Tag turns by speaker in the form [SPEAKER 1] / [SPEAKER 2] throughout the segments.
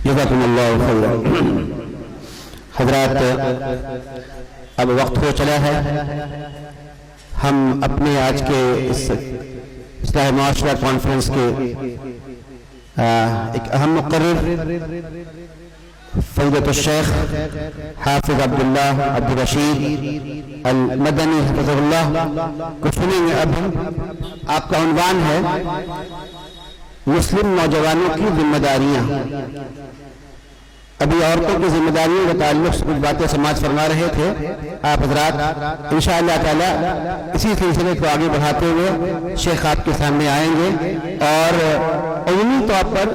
[SPEAKER 1] جزاکم اللہ خیرا۔ حضرات، اب وقت ہو چلا ہے، ہم اپنے آج کے اس اصلاح معاشرہ کانفرنس کے ایک اہم مقرر فضیلۃ الشیخ حافظ عبداللہ عبدالرشید المدنی حفظہ اللہ کو سنیں گے۔ اب آپ کا عنوان ہے مسلم نوجوانوں کی ذمہ داریاں۔ ابھی عورتوں کی ذمہ داریوں کے تعلق سے کچھ باتیں سماعت فرما رہے تھے آپ حضرات۔ انشاءاللہ تعالی اسی سلسلے کو آگے بڑھاتے ہوئے شیخ آپ کے سامنے آئیں گے اور عمومی طور پر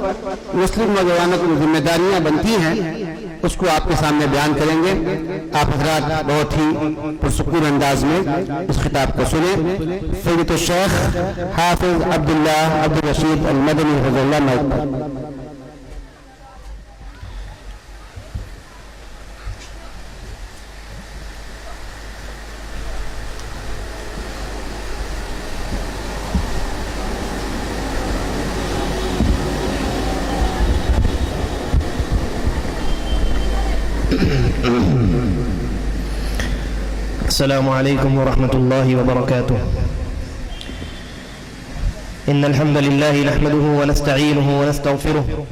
[SPEAKER 1] مسلم نوجوانوں کی ذمہ داریاں بنتی ہیں اس کو آپ کے سامنے بیان کریں گے۔ آپ حضرات بہت ہی پرسکون انداز میں اس خطاب کو سنیں۔ فضیلۃ الشیخ حافظ عبداللہ عبدالرشید المدنی حفظہ اللہ۔
[SPEAKER 2] السلام عليكم ورحمة الله وبركاته. إن الحمد لله نحمده ونستعينه ونستغفره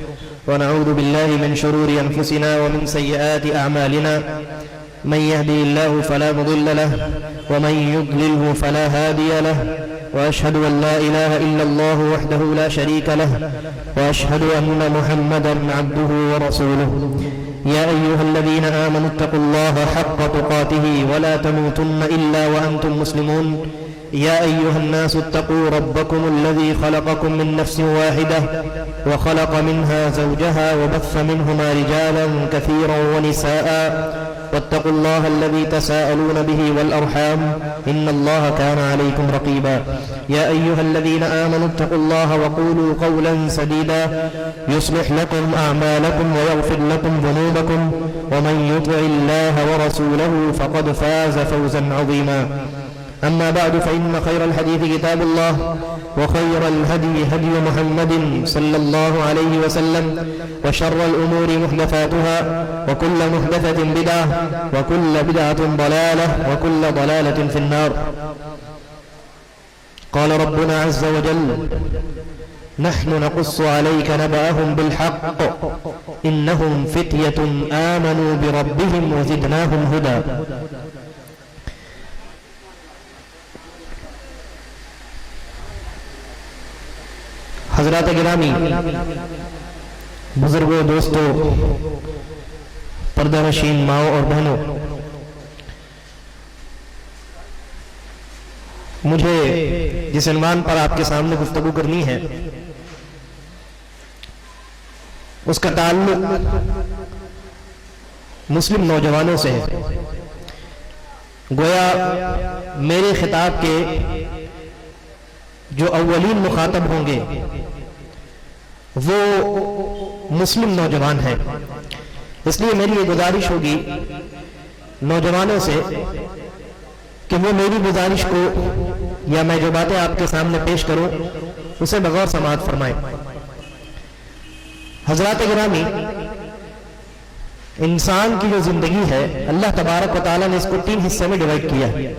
[SPEAKER 2] ونعوذ بالله من شرور أنفسنا ومن سيئات أعمالنا. من يهدي الله فلا مضل له ومن يضلله فلا هادي له، وأشهد أن لا إله إلا الله وحده لا شريك له، وأشهد أن محمدا عبده ورسوله. يا أيها الذين آمنوا اتقوا الله حق تقاته ولا تموتن إلا وأنتم مسلمون. يا أيها الناس اتقوا ربكم الذي خلقكم من نفس واحدة وخلق منها زوجها وبث منهما رجالا كثيرا ونساء، واتقوا الله الذي تساءلون به والأرحام إن الله كان عليكم رقيبا. يا أيها الذين آمنوا اتقوا الله وقولوا قولا سديدا يصلح لكم أعمالكم ويغفر لكم ذنوبكم، ومن يطع الله ورسوله فقد فاز فوزا عظيما. أما بعد، فإن خير الحديث كتاب الله، وخير الهدي هدي محمد صلى الله عليه وسلم، وشر الأمور محدثاتها، وكل محدثة بدعة، وكل بدعة ضلالة، وكل ضلالة في النار. قال ربنا عز وجل: نحن نقص عليك نبأهم بالحق إنهم فتية آمنوا بربهم وزدناهم هدى. حضرات گرامی، بزرگوں، دوستوں، پردہ نشین ماؤں اور بہنوں، مجھے جس عنوان پر آپ کے سامنے گفتگو کرنی ہے اس کا تعلق مسلم نوجوانوں سے ہے۔ گویا میرے خطاب کے جو اولین مخاطب ہوں گے وہ مسلم نوجوان ہیں، اس لیے میری یہ گزارش ہوگی نوجوانوں سے کہ وہ میری گزارش کو یا میں جو باتیں آپ کے سامنے پیش کروں اسے بغور سماعت فرمائیں۔ حضرات گرامی، انسان کی جو زندگی ہے اللہ تبارک و تعالیٰ نے اس کو 3 حصے میں ڈیوائیڈ کیا ہے۔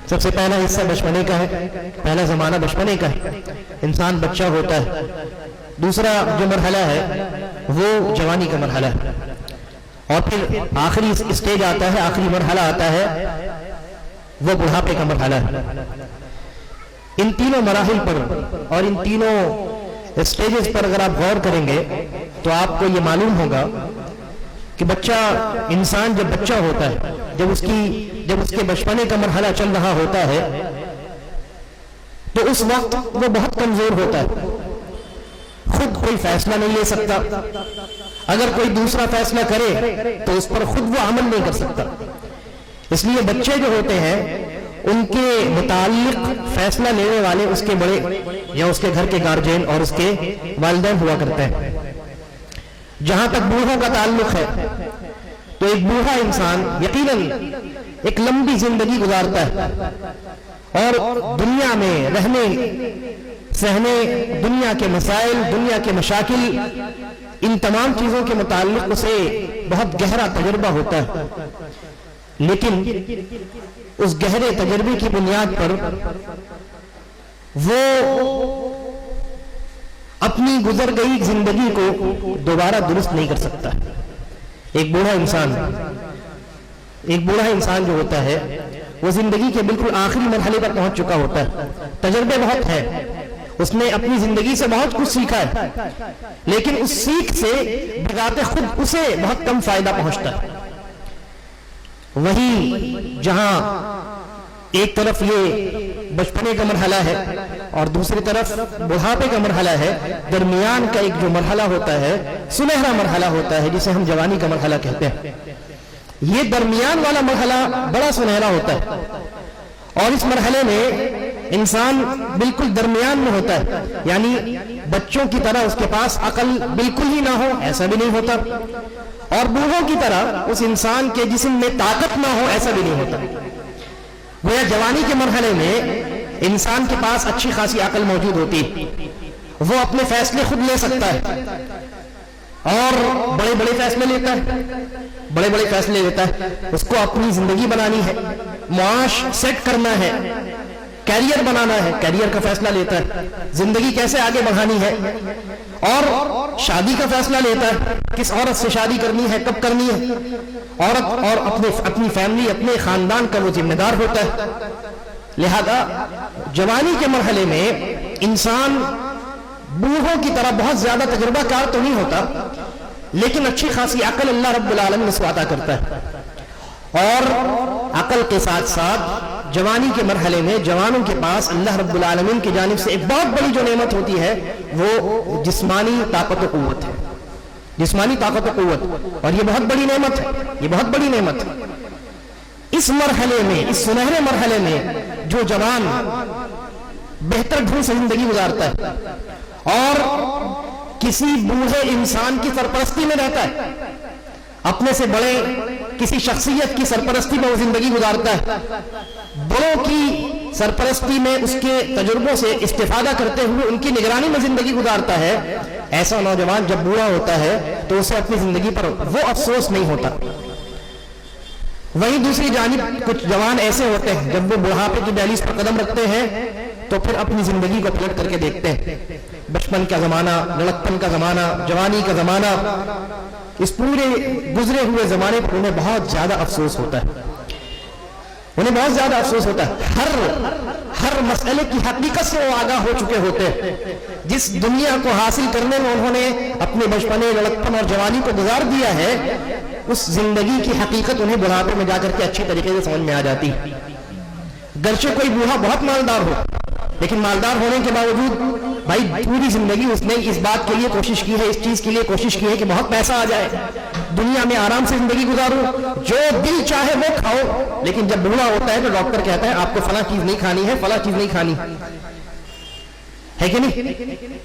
[SPEAKER 2] سب سے پہلا حصہ بچپنے کا ہے، پہلا زمانہ بچپنے کا ہے، انسان بچہ ہوتا ہے۔ دوسرا جو مرحلہ ہے وہ جوانی کا مرحلہ ہے، اور پھر آخری اسٹیج آتا ہے، آخری مرحلہ آتا ہے وہ بڑھاپے کا مرحلہ ہے۔ ان تینوں مراحل پر اور ان تینوں اسٹیجز پر اگر آپ غور کریں گے تو آپ کو یہ معلوم ہوگا کہ بچہ، انسان جب بچہ ہوتا ہے، جب اس کے بچپنے کا مرحلہ چل رہا ہوتا ہے تو اس وقت وہ بہت کمزور ہوتا ہے، خود کوئی فیصلہ نہیں لے سکتا، اگر کوئی دوسرا فیصلہ کرے تو اس پر خود وہ عمل نہیں کر سکتا۔ اس لیے بچے جو ہوتے ہیں ان کے متعلق فیصلہ لینے والے اس کے بڑے یا اس کے گھر کے گارجین اور اس کے والدین ہوا کرتے ہیں۔ جہاں تک بوڑھوں کا تعلق ہے تو ایک بوڑھا انسان یقیناً ایک لمبی زندگی گزارتا ہے اور دنیا میں رہنے سہنے، دنیا کے مسائل، دنیا کے مشاکل، ان تمام چیزوں کے متعلق اسے بہت گہرا تجربہ ہوتا ہے، لیکن اس گہرے تجربے کی بنیاد پر وہ اپنی گزر گئی زندگی کو دوبارہ درست نہیں کر سکتا۔ ایک بوڑھا انسان جو ہوتا ہے وہ زندگی کے بالکل آخری مرحلے پر پہنچ چکا ہوتا ہے، تجربے بہت ہے، اس نے اپنی زندگی سے بہت کچھ سیکھا ہے، لیکن اس سیکھ سے بذات خود اسے بہت کم فائدہ پہنچتا ہے۔ وہی جہاں ایک طرف یہ بچپنے کا مرحلہ ہے اور دوسری طرف بڑھاپے کا مرحلہ ہے، درمیان کا ایک جو مرحلہ ہوتا ہے سنہرا مرحلہ ہوتا ہے جسے ہم جوانی کا مرحلہ کہتے ہیں۔ یہ درمیان والا مرحلہ بڑا سنہرا ہوتا ہے اور اس مرحلے میں انسان بالکل درمیان میں ہوتا ہے، یعنی بچوں کی طرح اس کے پاس عقل بالکل ہی نہ ہو ایسا بھی نہیں ہوتا، اور بوڑھوں کی طرح اس انسان کے جسم میں طاقت نہ ہو ایسا بھی نہیں ہوتا۔ گویا جوانی کے مرحلے میں انسان کے پاس اچھی خاصی عقل موجود ہوتی ہے، وہ اپنے فیصلے خود لے سکتا ہے اور بڑے بڑے فیصلے لیتا ہے، اس کو اپنی زندگی بنانی ہے، معاش سیٹ کرنا ہے، کیریئر بنانا ہے، کیریئر کا فیصلہ لیتا ہے، زندگی کیسے آگے بڑھانی ہے، اور شادی کا فیصلہ لیتا ہے، کس عورت سے شادی کرنی ہے، کب کرنی ہے، عورت اور اپنی فیملی اپنے خاندان کا وہ ذمہ دار ہوتا ہے۔ لہذا جوانی کے مرحلے میں انسان بوڑھوں کی طرح بہت زیادہ تجربہ کار تو نہیں ہوتا، لیکن اچھی خاصی عقل اللہ رب العالمین اس کو عطا کرتا ہے، اور عقل کے ساتھ ساتھ جوانی کے مرحلے میں جوانوں کے پاس اللہ رب العالمین کی جانب سے ایک بہت بڑی جو نعمت ہوتی ہے وہ جسمانی طاقت و قوت ہے، جسمانی طاقت و قوت، اور یہ بہت بڑی نعمت ہے، یہ بہت بڑی نعمت ہے۔ اس مرحلے میں، اس سنہرے مرحلے میں جو جوان بہتر ڈھنگ سے زندگی گزارتا ہے اور کسی بوڑھے انسان کی سرپرستی میں رہتا ہے، اپنے سے بڑے کسی شخصیت کی سرپرستی میں وہ زندگی گزارتا ہے، بڑوں کی سرپرستی میں اس کے تجربوں سے استفادہ کرتے ہوئے ان کی نگرانی میں زندگی گزارتا ہے، ایسا نوجوان جب بوڑھا ہوتا ہے تو اسے اپنی زندگی پر وہ افسوس نہیں ہوتا۔ وہیں دوسری جانب کچھ جوان ایسے ہوتے ہیں جب وہ بڑھاپے کی دہلیز پر قدم رکھتے ہیں تو پھر اپنی زندگی کو پلٹ کر کے دیکھتے ہیں، بچپن کا زمانہ، لڑکپن کا زمانہ، جوانی کا زمانہ، اس پورے گزرے ہوئے زمانے پر انہیں بہت زیادہ افسوس ہوتا ہے، انہیں بہت زیادہ افسوس ہوتا ہے۔ ہر مسئلے کی حقیقت سے وہ آگاہ ہو چکے ہوتے ہیں، جس دنیا کو حاصل کرنے میں انہوں نے اپنے بچپنے، لڑکپن اور جوانی کو گزار دیا ہے، اس زندگی کی حقیقت انہیں بڑھاپے میں جا کر کے اچھی طریقے سے سمجھ میں آ جاتی ہے۔ گرچہ کوئی بوڑھا بہت مالدار ہو، لیکن مالدار ہونے کے باوجود بھائی پوری زندگی اس نے اس بات کے لیے کوشش کی ہے، اس چیز کے لیے کوشش کی ہے کہ بہت پیسہ آ جائے، دنیا میں آرام سے زندگی گزارو، جو دل چاہے وہ کھاؤ، لیکن جب بوڑھا ہوتا ہے تو ڈاکٹر کہتا ہے آپ کو فلاں چیز نہیں کھانی ہے، فلاں چیز نہیں کھانی ہے کہ نہیں،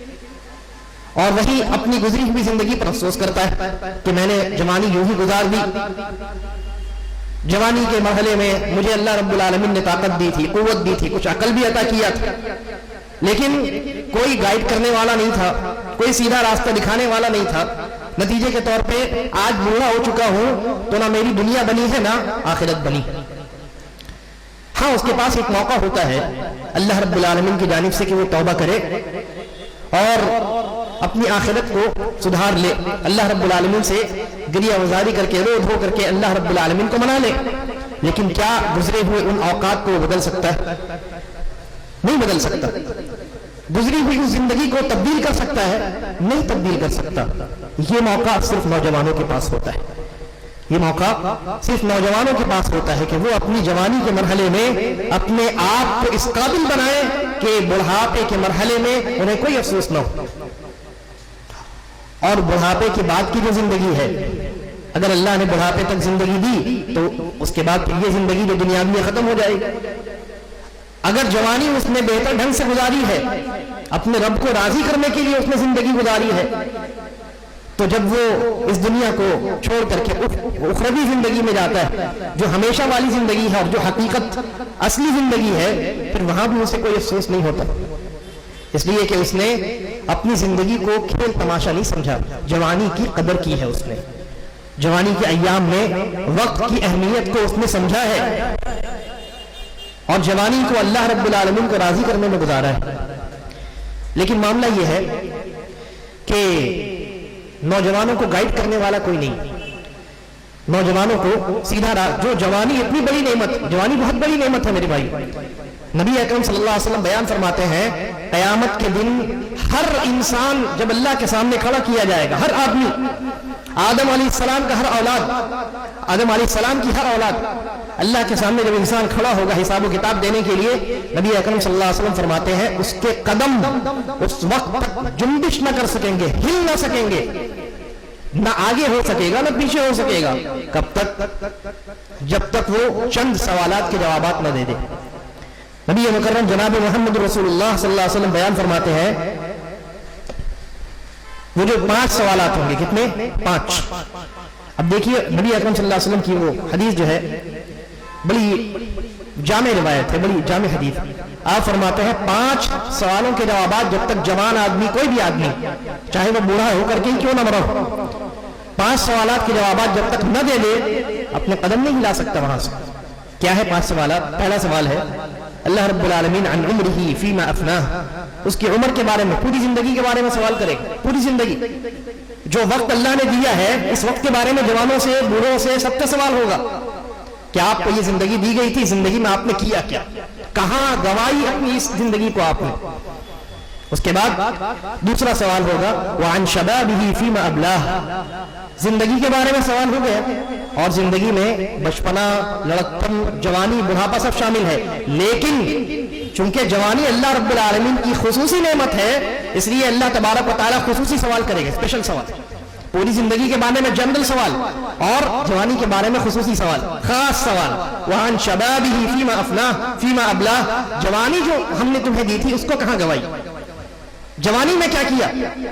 [SPEAKER 2] اور وہی اپنی گزری ہوئی زندگی پر افسوس کرتا ہے کہ میں نے جوانی یوں ہی گزار دی، جوانی کے مرحلے میں مجھے اللہ رب العالمین نے طاقت دی تھی، قوت دی تھی، کچھ عقل بھی عطا کیا تھا، لیکن کوئی گائیڈ کرنے والا نہیں تھا، کوئی سیدھا راستہ دکھانے والا نہیں تھا، نتیجے کے طور پہ آج بوڑھا ہو چکا ہوں تو نہ میری دنیا بنی ہے نہ آخرت بنی۔ ہاں اس کے پاس ایک موقع ہوتا ہے اللہ رب العالمین کی جانب سے کہ وہ توبہ کرے اور اپنی آخرت کو سدھار لے، اللہ رب العالمین سے گریہ وزاری کر کے رو دھو کر کے اللہ رب العالمین کو منا لے، لیکن کیا گزرے ہوئے ان اوقات کو وہ بدل سکتا ہے؟ نہیں بدل سکتا۔ گزری ہوئی اس زندگی کو تبدیل کر سکتا ہے؟ نہیں تبدیل کر سکتا۔ یہ موقع صرف نوجوانوں کے پاس ہوتا ہے، یہ موقع صرف نوجوانوں کے پاس ہوتا ہے کہ وہ اپنی جوانی کے مرحلے میں اپنے آپ کو اس قابل بنائیں کہ بڑھاپے کے مرحلے میں انہیں کوئی افسوس نہ ہو، اور بڑھاپے کے بعد کی جو زندگی ہے، اگر اللہ نے بڑھاپے تک زندگی دی تو اس کے بعد یہ زندگی جو دنیاوی ہے ختم ہو جائے گی۔ اگر جوانی اس نے بہتر ڈھنگ سے گزاری ہے، اپنے رب کو راضی کرنے کے لیے اس نے زندگی گزاری ہے، تو جب وہ اس دنیا کو چھوڑ کر کے اخروی زندگی میں جاتا ہے جو ہمیشہ والی زندگی ہے اور جو حقیقت اصلی زندگی ہے، پھر وہاں بھی اسے کوئی افسوس نہیں ہوتا، اس لیے کہ اس نے اپنی زندگی کو کھیل تماشا نہیں سمجھا، جوانی کی قدر کی ہے اس نے، جوانی کے ایام میں وقت کی اہمیت کو اس نے سمجھا ہے اور جوانی کو اللہ رب العالمین کو راضی کرنے میں گزارا ہے۔ لیکن معاملہ یہ ہے کہ نوجوانوں کو گائیڈ کرنے والا کوئی نہیں، نوجوانوں کو سیدھا راہ، جو جوانی اتنی بڑی نعمت، جوانی بہت بڑی نعمت ہے میرے بھائی۔ نبی اکرم صلی اللہ علیہ وسلم بیان فرماتے ہیں قیامت کے دن ہر انسان جب اللہ کے سامنے کھڑا کیا جائے گا، ہر آدمی، آدم علیہ السلام کا ہر اولاد، آدم علیہ السلام کی ہر اولاد اللہ کے سامنے جب انسان کھڑا ہوگا حساب و کتاب دینے کے لیے، نبی اکرم صلی اللہ علیہ وسلم فرماتے ہیں اس کے قدم اس وقت تک جنبش نہ کر سکیں گے، ہل نہ سکیں گے، نہ آگے ہو سکے گا نہ پیچھے ہو سکے گا، کب تک؟ جب تک وہ چند سوالات کے جوابات نہ دے دے۔ نبی مکرم جناب محمد رسول اللہ صلی اللہ علیہ وسلم بیان فرماتے ہیں وہ جو 5 سوالات ہوں گے، کتنے؟ 5۔ اب دیکھیے نبی اکرم صلی اللہ علیہ وسلم کی وہ حدیث جو ہے بڑی جامع روایت ہے، بڑی جامع حدیث۔ آپ فرماتے ہیں 5 سوالوں کے جوابات جب تک جوان آدمی، کوئی بھی آدمی چاہے وہ بوڑھا ہو کر کے کیوں نہ مرا ہو، 5 سوالات کے جوابات جب تک نہ دے دے اپنے قدم نہیں ہلا سکتا وہاں سے۔ کیا ہے 5 سوالات؟ پہلا سوال ہے اللہ رب العالمین عن عمرہ فیما افناہ، اس کی عمر کے بارے میں، پوری زندگی کے بارے میں سوال کرے گا، پوری زندگی جو وقت اللہ نے دیا ہے اس وقت کے بارے میں جوانوں سے، بوڑھوں سے، سب کا سوال ہوگا کہ آپ کو یہ زندگی دی گئی تھی، زندگی میں آپ نے کیا کیا، کہاں گوائی اپنی اس زندگی کو آپ نے۔ اس کے بعد دوسرا سوال ہوگا وعن شبابہ فیما ابلاہ، زندگی کے بارے میں سوال ہو گیا، اور زندگی میں بچپنا، لڑکپن، جوانی، بڑھاپا سب شامل ہے، لیکن چونکہ جوانی اللہ رب العالمین کی خصوصی نعمت ہے اس لیے اللہ تبارک و تعالیٰ خصوصی سوال کرے گا، اسپیشل سوال، پوری زندگی کے بارے میں جنرل سوال اور جوانی کے بارے میں خصوصی سوال، خاص سوال۔ وعن شبابہ فیما افناہ فیما ابلاہ، جوانی جو ہم نے تمہیں دی تھی اس کو کہاں گوائی، جوانی میں کیا کیا،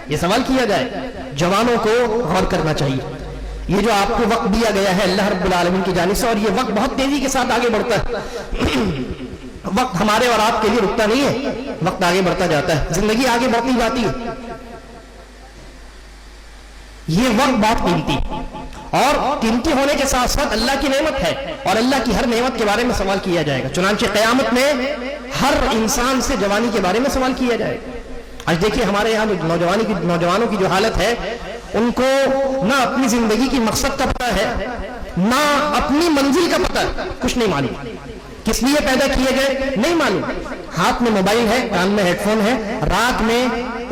[SPEAKER 2] یہ سوال کیا جائے۔ جوانوں کو غور کرنا چاہیے، یہ جو آپ کو وقت دیا گیا ہے اللہ رب العالمین کی جانب سے، اور یہ وقت بہت تیزی کے ساتھ آگے بڑھتا ہے، وقت ہمارے اور آپ کے لیے رکتا نہیں ہے، وقت آگے بڑھتا جاتا ہے، زندگی آگے بڑھتی جاتی ہے۔ یہ وقت بہت قیمتی، اور قیمتی ہونے کے ساتھ ساتھ اللہ کی نعمت ہے، اور اللہ کی ہر نعمت کے بارے میں سوال کیا جائے گا۔ چنانچہ قیامت میں ہر انسان سے جوانی کے بارے میں سوال کیا جائے گا۔ آج دیکھیے ہمارے یہاں نوجوانوں کی جو حالت ہے، ان کو نہ اپنی زندگی کی مقصد کا پتہ ہے، نہ اپنی منزل کا پتہ ہے، کچھ نہیں معلوم، کس لیے پیدا کیے گئے نہیں معلوم، ہاتھ میں موبائل ہے، کان میں ہیڈ فون ہے، رات میں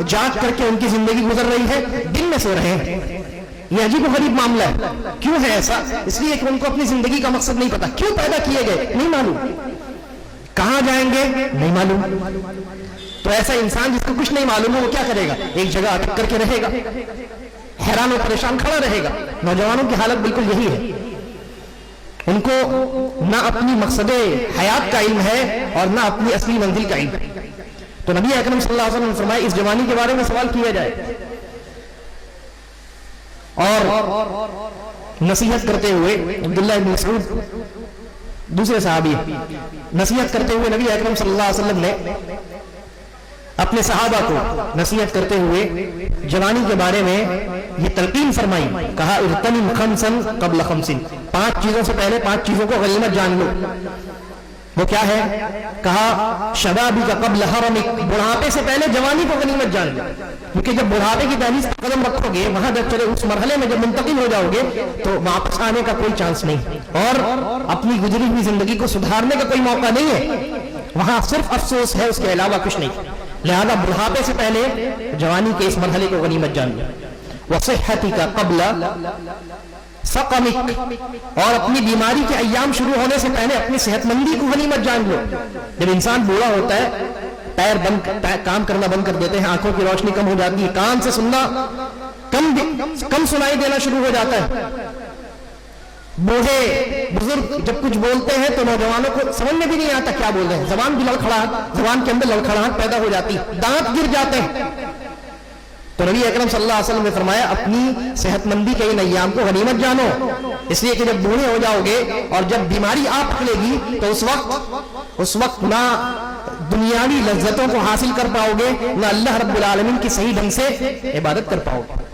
[SPEAKER 2] جاگ کر کے ان کی زندگی گزر رہی ہے، دن میں سو رہے ہیں۔ یہ عجیب و غریب معاملہ ہے۔ کیوں ہے ایسا؟ اس لیے کہ ان کو اپنی زندگی کا مقصد نہیں پتا، کیوں پیدا کیے گئے نہیں معلوم، کہاں جائیں گے نہیں معلوم۔ تو ایسا انسان جس کو کچھ نہیں معلوم ہے وہ کیا کرے گا؟ ایک جگہ اٹک کر کے رہے گا، حیران و پریشان کھڑا رہے گا۔ نوجوانوں کی حالت بالکل یہی ہے، ان کو نہ اپنی مقصد حیات کا علم ہے اور نہ اپنی اصلی منزل کا علم ہے۔ تو نبی اکرم صلی اللہ علیہ وسلم نے فرمایا اس جوانی کے بارے میں سوال کیا جائے، اور نصیحت کرتے ہوئے عبداللہ بن مسعود دوسرے صحابی، نصیحت کرتے ہوئے نبی اکرم صلی اللہ علیہ وسلم نے اپنے صحابہ کو نصیحت کرتے ہوئے جوانی کے بارے میں یہ تلقین فرمائی، کہا اغتنم خمسا قبل خمس، 5 چیزوں سے پہلے 5 چیزوں کو غنیمت جان لو۔ وہ کیا ہے؟ کہا شبابی کا قبل حرمک، بڑھاپے سے پہلے جوانی کو غنیمت جان لو، کیونکہ جب بڑھاپے کی دہلیز پر قدم رکھو گے، وہاں جب چلے اس مرحلے میں جب منتقل ہو جاؤ گے تو واپس آنے کا کوئی چانس نہیں، اور اپنی گزری ہوئی زندگی کو سدھارنے کا کوئی موقع نہیں ہے، وہاں صرف افسوس ہے، اس کے علاوہ کچھ نہیں۔ لہذا بڑھاپے سے پہلے جوانی کے اس مرحلے کو غنیمت جان لو۔ وصحتک قبل سقمک، اور اپنی بیماری کے ایام شروع ہونے سے پہلے اپنی صحت مندی کو غنیمت جان لو۔ جب انسان بوڑھا ہوتا ہے، پیر کام کرنا بند کر دیتے ہیں، آنکھوں کی روشنی کم ہو جاتی ہے، کان سے سننا کم سنائی دینا شروع ہو جاتا ہے، بوڑھے بزرگ جب کچھ بولتے ہیں تو نوجوانوں کو سمجھ میں بھی نہیں آتا کیا بول رہے ہیں، زبان بھی زبان کے اندر لڑکھڑاہٹ پیدا ہو جاتی، دانت گر جاتے ہیں۔ تو نبی اکرم صلی اللہ علیہ وسلم نے فرمایا اپنی صحت مندی کے ان ایام کو غنیمت جانو، اس لیے کہ جب بوڑھے ہو جاؤ گے اور جب بیماری آپ پکڑے گی تو اس وقت نہ دنیاوی لذتوں کو حاصل کر پاؤ گے، نہ اللہ رب العالمین کی صحیح ڈھنگ سے عبادت کر پاؤ گے۔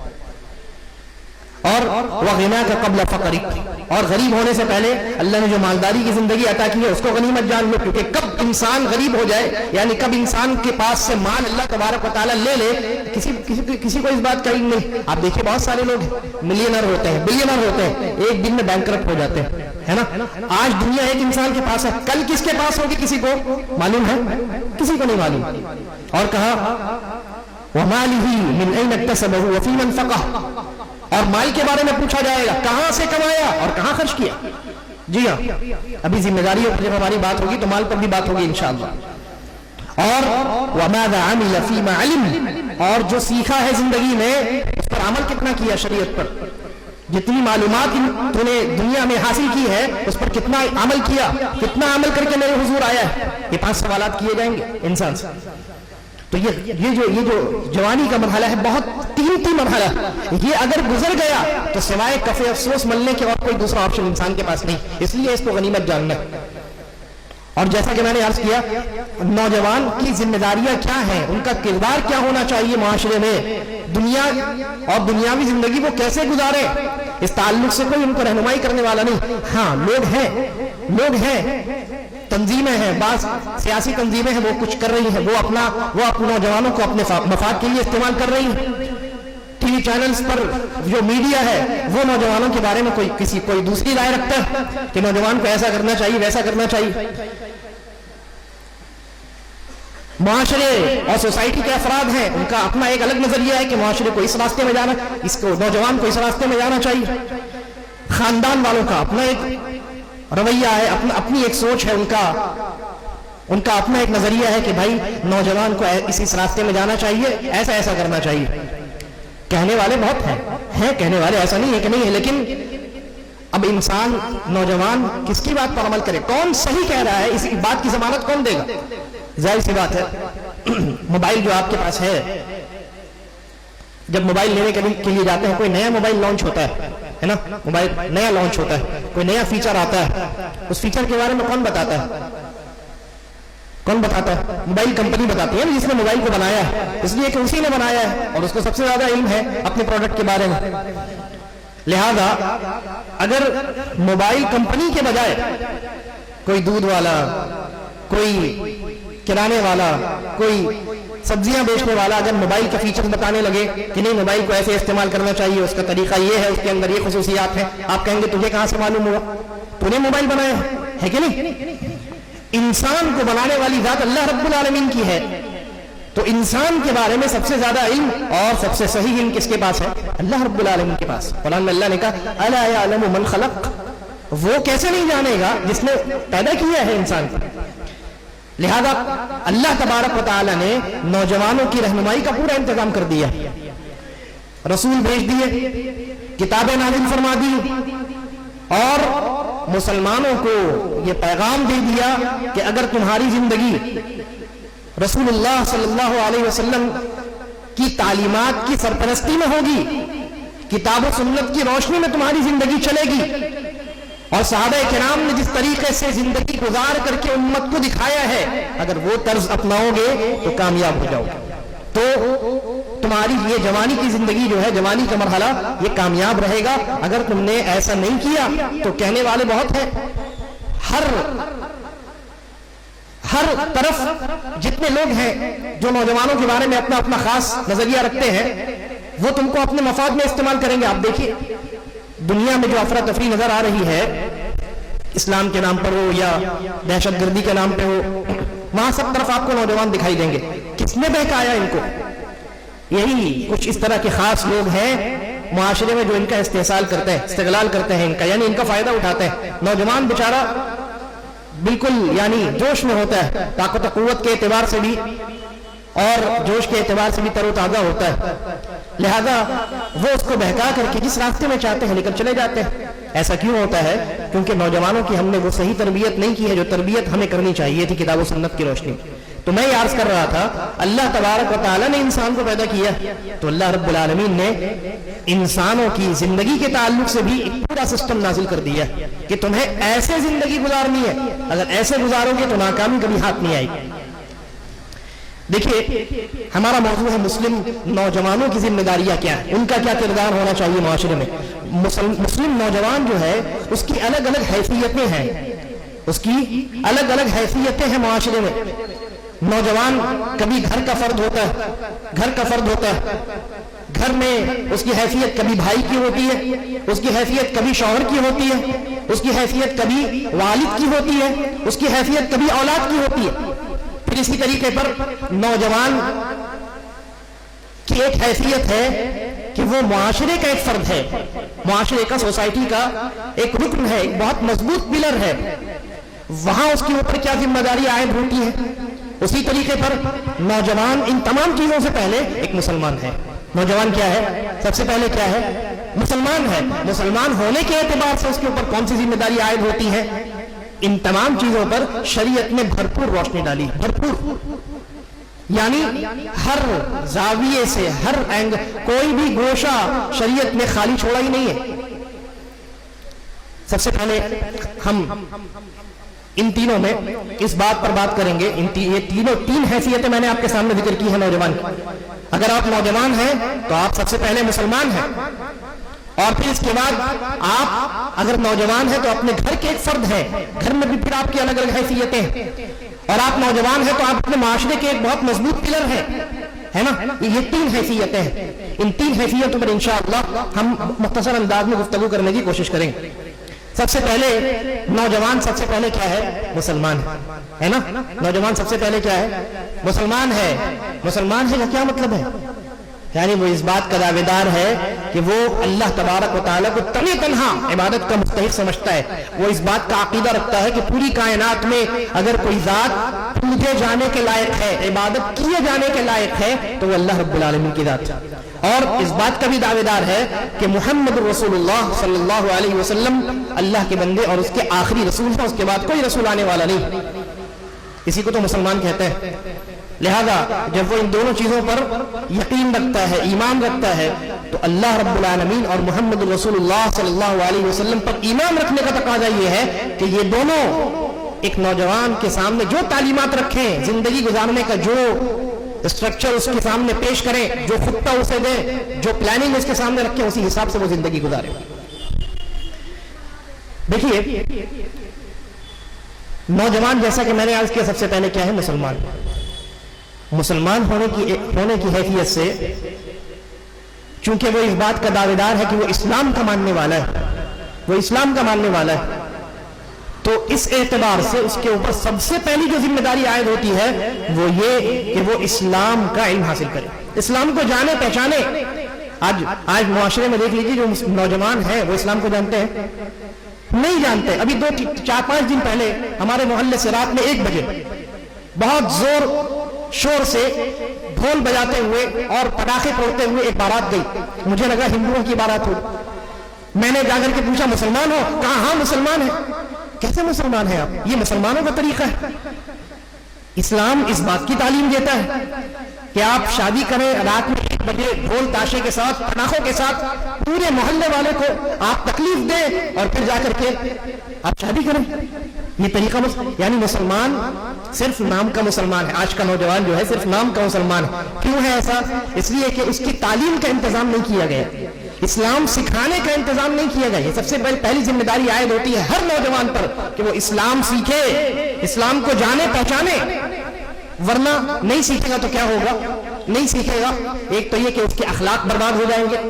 [SPEAKER 2] اور وغناک قبل فقرک، اور غریب ہونے سے پہلے اللہ نے جو مالداری کی زندگی عطا کی ہے اس کو غنیمت جان لو، کیونکہ کب انسان غریب ہو جائے، یعنی کب انسان کے پاس سے مال اللہ تبارک و تعالیٰ لے لے، کسی کو اس بات کا علم نہیں۔ آپ دیکھیں بہت سارے لوگ ملینر ہوتے ہیں، بلینر ہوتے ہیں، ایک دن میں بینکرپٹ ہو جاتے ہیں، ہے نا۔ آج دنیا ایک انسان کے پاس ہے، کل کس کے پاس ہوگی کسی کو معلوم ہے؟ کسی کو نہیں معلوم۔ اور کہا وَمَالِهِ مِنْ أَيْنَ اكْتَسَبَهُ وَفِي مَنْ فَقَهُ، اور مال کے بارے میں پوچھا جائے گا کہاں سے کمایا اور کہاں خرچ کیا۔ جی ہاں، ابھی ذمہ داریوں پر جب ہماری بات ہوگی تو مال پر بھی بات ہوگی انشاءاللہ۔ اور وَمَاذَا عَمِلَ فِي مَا عَلِمَ، اور جو سیکھا ہے زندگی میں اس پر عمل کتنا کیا، شریعت پر جتنی معلومات تو نے دنیا میں حاصل کی ہے اس پر کتنا عمل کیا، کتنا عمل کر کے میرے حضور آیا ہے۔ یہ 5 سوالات کیے جائیں گے انسان سے۔ تو یہ جو جوانی کا مرحلہ ہے بہت قیمتی مرحلہ، یہ اگر گزر گیا تو سوائے کف افسوس ملنے کے اور کوئی دوسرا آپشن انسان کے پاس نہیں، اس لیے اس کو غنیمت جاننا ہے۔ اور جیسا کہ میں نے عرض کیا، نوجوان کی ذمہ داریاں کیا ہیں، ان کا کردار کیا ہونا چاہیے معاشرے میں، دنیا اور دنیاوی زندگی وہ کیسے گزارے، اس تعلق سے کوئی ان کو رہنمائی کرنے والا نہیں۔ ہاں لوگ ہیں تنظیمیں ہیں، بعض سیاسی تنظیمیں ہیں وہ کچھ کر رہی ہیں، وہ اپنے نوجوانوں کو اپنے مفاد کے لیے استعمال کر رہی ہیں۔ ٹی وی چینلز پر جو میڈیا ہے وہ نوجوانوں کے بارے میں کوئی دوسری رائے رکھتا ہے کہ نوجوان کو ایسا کرنا چاہیے ویسا کرنا چاہیے۔ معاشرے اور سوسائٹی کے افراد ہیں، ان کا اپنا ایک الگ نظریہ ہے کہ معاشرے کو اس راستے میں جانا، اس کو نوجوان کو اس راستے میں جانا چاہیے۔ خاندان والوں کا اپنا ایک رویہ ہے، اپنی ایک سوچ ہے، ان کا اپنا ایک نظریہ ہے کہ بھائی نوجوان کو اس راستے میں جانا چاہیے، ایسا کرنا چاہیے۔ کہنے والے بہت ہیں کہنے والے، ایسا نہیں ہے کہ نہیں ہے، لیکن اب انسان نوجوان کس کی بات پر عمل کرے، کون صحیح کہہ رہا ہے، اس بات کی ضمانت کون دے گا؟ ظاہر سی بات ہے موبائل جو آپ کے پاس ہے، جب موبائل لینے کے لیے جاتے ہیں، کوئی نیا موبائل لانچ ہوتا ہے نا، موبائل نیا لانچ ہوتا ہے، کوئی نیا فیچر آتا ہے، اس فیچر کے بارے میں کون بتاتا ہے؟ موبائل کمپنی بتاتی ہے، جس نے موبائل کو بنایا ہے، اس لیے کہ اسی نے بنایا ہے اور اس کو سب سے زیادہ علم ہے اپنے پروڈکٹ کے بارے میں۔ لہذا اگر موبائل کمپنی کے بجائے کوئی دودھ والا، کوئی کرانے والا، کوئی سبزیاں بیچنے والا اگر موبائل کا فیچر بتانے لگے کہ نہیں موبائل کو ایسے استعمال کرنا چاہیے، اس کا طریقہ یہ ہے، اس کے اندر یہ خصوصیات ہیں، آپ کہیں گے تجھے کہاں سے معلوم ہوا؟ تو نے موبائل بنایا ہے کہ نہیں؟ انسان کو بنانے والی ذات اللہ رب العالمین کی ہے، تو انسان کے بارے میں سب سے زیادہ علم اور سب سے صحیح علم کس کے پاس ہے؟ اللہ رب العالمین کے پاس۔ قرآن میں اللہ نے کہا الا یعلم من خلق، وہ کیسے نہیں جانے گا جس نے پیدا کیا ہے انسان کو۔ لہذا اللہ تبارک و تعالی نے نوجوانوں کی رہنمائی کا پورا انتظام کر دیا، رسول بھیج دیے، کتابیں نازل فرما دی، اور مسلمانوں کو یہ پیغام دے دیا کہ اگر تمہاری زندگی رسول اللہ صلی اللہ علیہ وسلم کی تعلیمات کی سرپرستی میں ہوگی، کتاب و سنت کی روشنی میں تمہاری زندگی چلے گی، اور صحابہ کرام نے جس طریقے سے زندگی گزار کر کے امت کو دکھایا ہے، اگر وہ طرز اپناؤ گے تو کامیاب ہو جاؤ گے۔ تو تمہاری یہ جوانی کی زندگی جو ہے، جوانی کا مرحلہ، یہ کامیاب رہے گا۔ اگر تم نے ایسا نہیں کیا تو کہنے والے بہت ہیں، ہر طرف جتنے لوگ ہیں جو نوجوانوں کے بارے میں اپنا خاص نظریہ رکھتے ہیں، وہ تم کو اپنے مفاد میں استعمال کریں گے۔ آپ دیکھیے دنیا میں جو افراتفری نظر آ رہی ہے، اسلام کے نام پر ہو یا دہشت گردی کے نام پہ ہو، وہاں سب طرف آپ کو نوجوان دکھائی دیں گے۔ کس نے بہکایا ان کو؟ یہی کچھ اس طرح کے خاص لوگ ہیں معاشرے میں جو ان کا استحصال کرتے ہیں، استغلال کرتے ہیں ان کا، یعنی ان کا فائدہ اٹھاتے ہیں۔ نوجوان بیچارہ بالکل یعنی جوش میں ہوتا ہے، طاقت و قوت کے اعتبار سے بھی اور جوش کے اعتبار سے بھی تر و تازہ ہوتا ہے، لہذا وہ اس کو بہکا کر کے جس راستے میں چاہتے ہیں لے کر چلے جاتے ہیں۔ ایسا کیوں ہوتا ہے؟ کیونکہ نوجوانوں کی ہم نے وہ صحیح تربیت نہیں کی ہے جو تربیت ہمیں کرنی چاہیے تھی کتاب و سنت کی روشنی میں۔ تو میں یہ عرض کر رہا تھا، اللہ تبارک و تعالیٰ نے انسان کو پیدا کیا، تو اللہ رب العالمین نے انسانوں کی زندگی کے تعلق سے بھی ایک پورا سسٹم نازل کر دیا کہ تمہیں ایسے زندگی گزارنی ہے، اگر ایسے گزارو گے تو ناکامی کبھی ہاتھ نہیں آئے گی۔ دیکھیے ہمارا موضوع ہے مسلم نوجوانوں کی ذمہ داریاں کیا ہیں، ان کا کیا کردار ہونا چاہیے معاشرے میں۔ مسلم نوجوان جو ہے اس کی الگ الگ حیثیتیں ہیں، اس کی الگ الگ حیثیتیں ہیں معاشرے میں۔ نوجوان کبھی گھر کا فرد ہوتا ہے، گھر میں اس کی حیثیت کبھی بھائی کی ہوتی ہے، اس کی حیثیت کبھی شوہر کی ہوتی ہے، اس کی حیثیت کبھی والد کی ہوتی ہے، اس کی حیثیت کبھی اولاد کی ہوتی ہے۔ پھر اسی طریقے پر نوجوان کی ایک حیثیت ہے کہ وہ معاشرے کا ایک فرد ہے، معاشرے کا، سوسائٹی کا ایک رکن ہے، ایک بہت مضبوط پلر ہے، وہاں اس کے اوپر کیا ذمہ داری عائد ہوتی ہے۔ اسی طریقے پر نوجوان ان تمام چیزوں سے پہلے ایک مسلمان ہے۔ نوجوان کیا ہے؟ سب سے پہلے کیا ہے؟ مسلمان ہے۔ مسلمان ہونے کے اعتبار سے اس کے اوپر کون سی ذمہ داری عائد ہوتی ہے؟ ان تمام چیزوں پر شریعت نے بھرپور روشنی ڈالی، بھرپور، یعنی ہر زاویے سے، ہر اینگل، کوئی بھی گوشہ شریعت نے خالی چھوڑا ہی نہیں ہے۔ سب سے پہلے ہم ان تینوں میں اس بات پر بات کریں گے، یہ تین حیثیتیں میں نے آپ کے سامنے ذکر کی ہیں نوجوان کی۔ اگر آپ نوجوان ہیں تو آپ سب سے پہلے مسلمان ہیں، اور پھر اس کے بعد آپ اگر نوجوان ہیں تو اپنے گھر کے ایک فرد ہیں، گھر میں بھی پھر آپ کی الگ الگ حیثیتیں ہیں، اور آپ نوجوان ہیں تو آپ اپنے معاشرے کے ایک بہت مضبوط پلر ہیں، ہے نا؟ یہ تین حیثیتیں ہیں۔ ان تین حیثیتوں پر انشاءاللہ ہم مختصر انداز میں گفتگو کرنے کی کوشش کریں گے۔ سب سے پہلے نوجوان سب سے پہلے کیا ہے؟ مسلمان ہے نا؟ نوجوان سب سے پہلے کیا ہے؟ مسلمان ہے۔ مسلمان ہے کا کیا مطلب ہے؟ یعنی وہ اس بات کا دعویدار ہے کہ وہ اللہ تبارک و تعالیٰ کو تنہا عبادت کا مستحق سمجھتا ہے۔ وہ اس بات کا عقیدہ رکھتا ہے کہ پوری کائنات میں اگر کوئی ذات پوجے جانے کے لائق ہے، عبادت کیے جانے کے لائق ہے تو وہ اللہ رب العالمین کی ذات ہے۔ اور اس بات کا بھی دعویدار ہے کہ محمد رسول اللہ صلی اللہ علیہ وسلم اللہ کے بندے اور اس کے آخری رسول ہیں، اس کے بعد کوئی رسول آنے والا نہیں۔ اسی کو تو مسلمان کہتے ہیں۔ لہذا جب وہ ان دونوں چیزوں پر یقین رکھتا ہے، ایمان رکھتا ہے، تو اللہ رب العالمین اور محمد رسول اللہ صلی اللہ علیہ وسلم پر ایمان رکھنے کا تقاضا یہ ہے کہ یہ دونوں ایک نوجوان کے سامنے جو تعلیمات رکھیں، زندگی گزارنے کا جو اسٹرکچر اس کے سامنے پیش کریں، جو خطہ اسے دیں، جو پلاننگ اس کے سامنے رکھیں، اسی حساب سے وہ زندگی گزارے۔ دیکھیے نوجوان جیسا کہ میں نے عرض کیا سب سے پہلے کیا ہے؟ مسلمان۔ مسلمان ہونے کی حیثیت سے چونکہ وہ اس بات کا دعویدار ہے کہ وہ اسلام کا ماننے والا ہے، وہ اسلام کا ماننے والا ہے، تو اس اعتبار سے اس کے اوپر سب سے پہلی جو ذمہ داری عائد ہوتی ہے وہ یہ کہ وہ اسلام کا علم حاصل کرے، اسلام کو جانے پہچانے۔ آج معاشرے میں دیکھ لیجیے جو نوجوان ہیں وہ اسلام کو جانتے ہیں؟ نہیں جانتے۔ ابھی 4-5 دن پہلے ہمارے محلے سے رات میں 1 بجے بہت زور شور سے ڈھول بجاتے ہوئے اور پٹاخے پھوڑتے ہوئے ایک بارات گئی، مجھے لگا ہندوؤں کی بارات ہو۔ میں نے جا کر کے پوچھا مسلمان ہو؟ کہا ہاں مسلمان ہے۔ کیسے مسلمان ہیں آپ؟ یہ مسلمانوں کا طریقہ ہے۔ اسلام اس بات کی تعلیم دیتا ہے کہ آپ شادی کریں رات میں 1 بجے ڈھول تاشے کے ساتھ، پٹاخوں کے ساتھ، پورے محلے والے کو آپ تکلیف دیں اور پھر جا کر کے آپ شادی کریں۔ یہ طریقہ یعنی مسلمان صرف نام کا مسلمان ہے۔ آج کا نوجوان جو ہے صرف نام کا مسلمان ہے۔ کیوں ہے ایسا؟ اس لیے کہ اس کی تعلیم کا انتظام نہیں کیا گیا، اسلام سکھانے کا انتظام نہیں کیا گیا۔ یہ سب سے پہلی ذمہ داری عائد ہوتی ہے ہر نوجوان پر کہ وہ اسلام سیکھے، اسلام کو جانے پہچانے، ورنہ نہیں سیکھے گا تو کیا ہوگا؟ نہیں سیکھے گا، ایک تو یہ کہ اس کے اخلاق برباد ہو جائیں گے،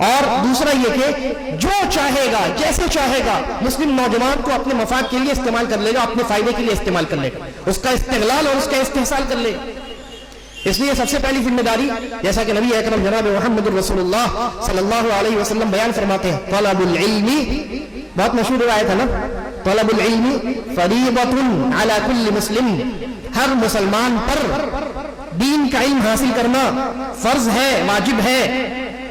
[SPEAKER 2] اور دوسرا یہ کہ جو چاہے گا جیسے چاہے گا مسلم نوجوان کو اپنے مفاد کے لیے استعمال کر لے گا، اپنے فائدے کے لیے استعمال کر لے گا، اس کا استغلال اور اس کا استحصال کر لے گا۔ اس لیے سب سے پہلی ذمہ داری جیسا کہ نبی اکرم جناب محمد رسول اللہ صلی اللہ علیہ وسلم بیان فرماتے ہیں، طلب العلم، بہت مشہور روایت ہے نا، طلب العلم فریضۃ علی کل مسلم، ہر مسلمان پر دین کا علم حاصل کرنا فرض ہے، واجب ہے۔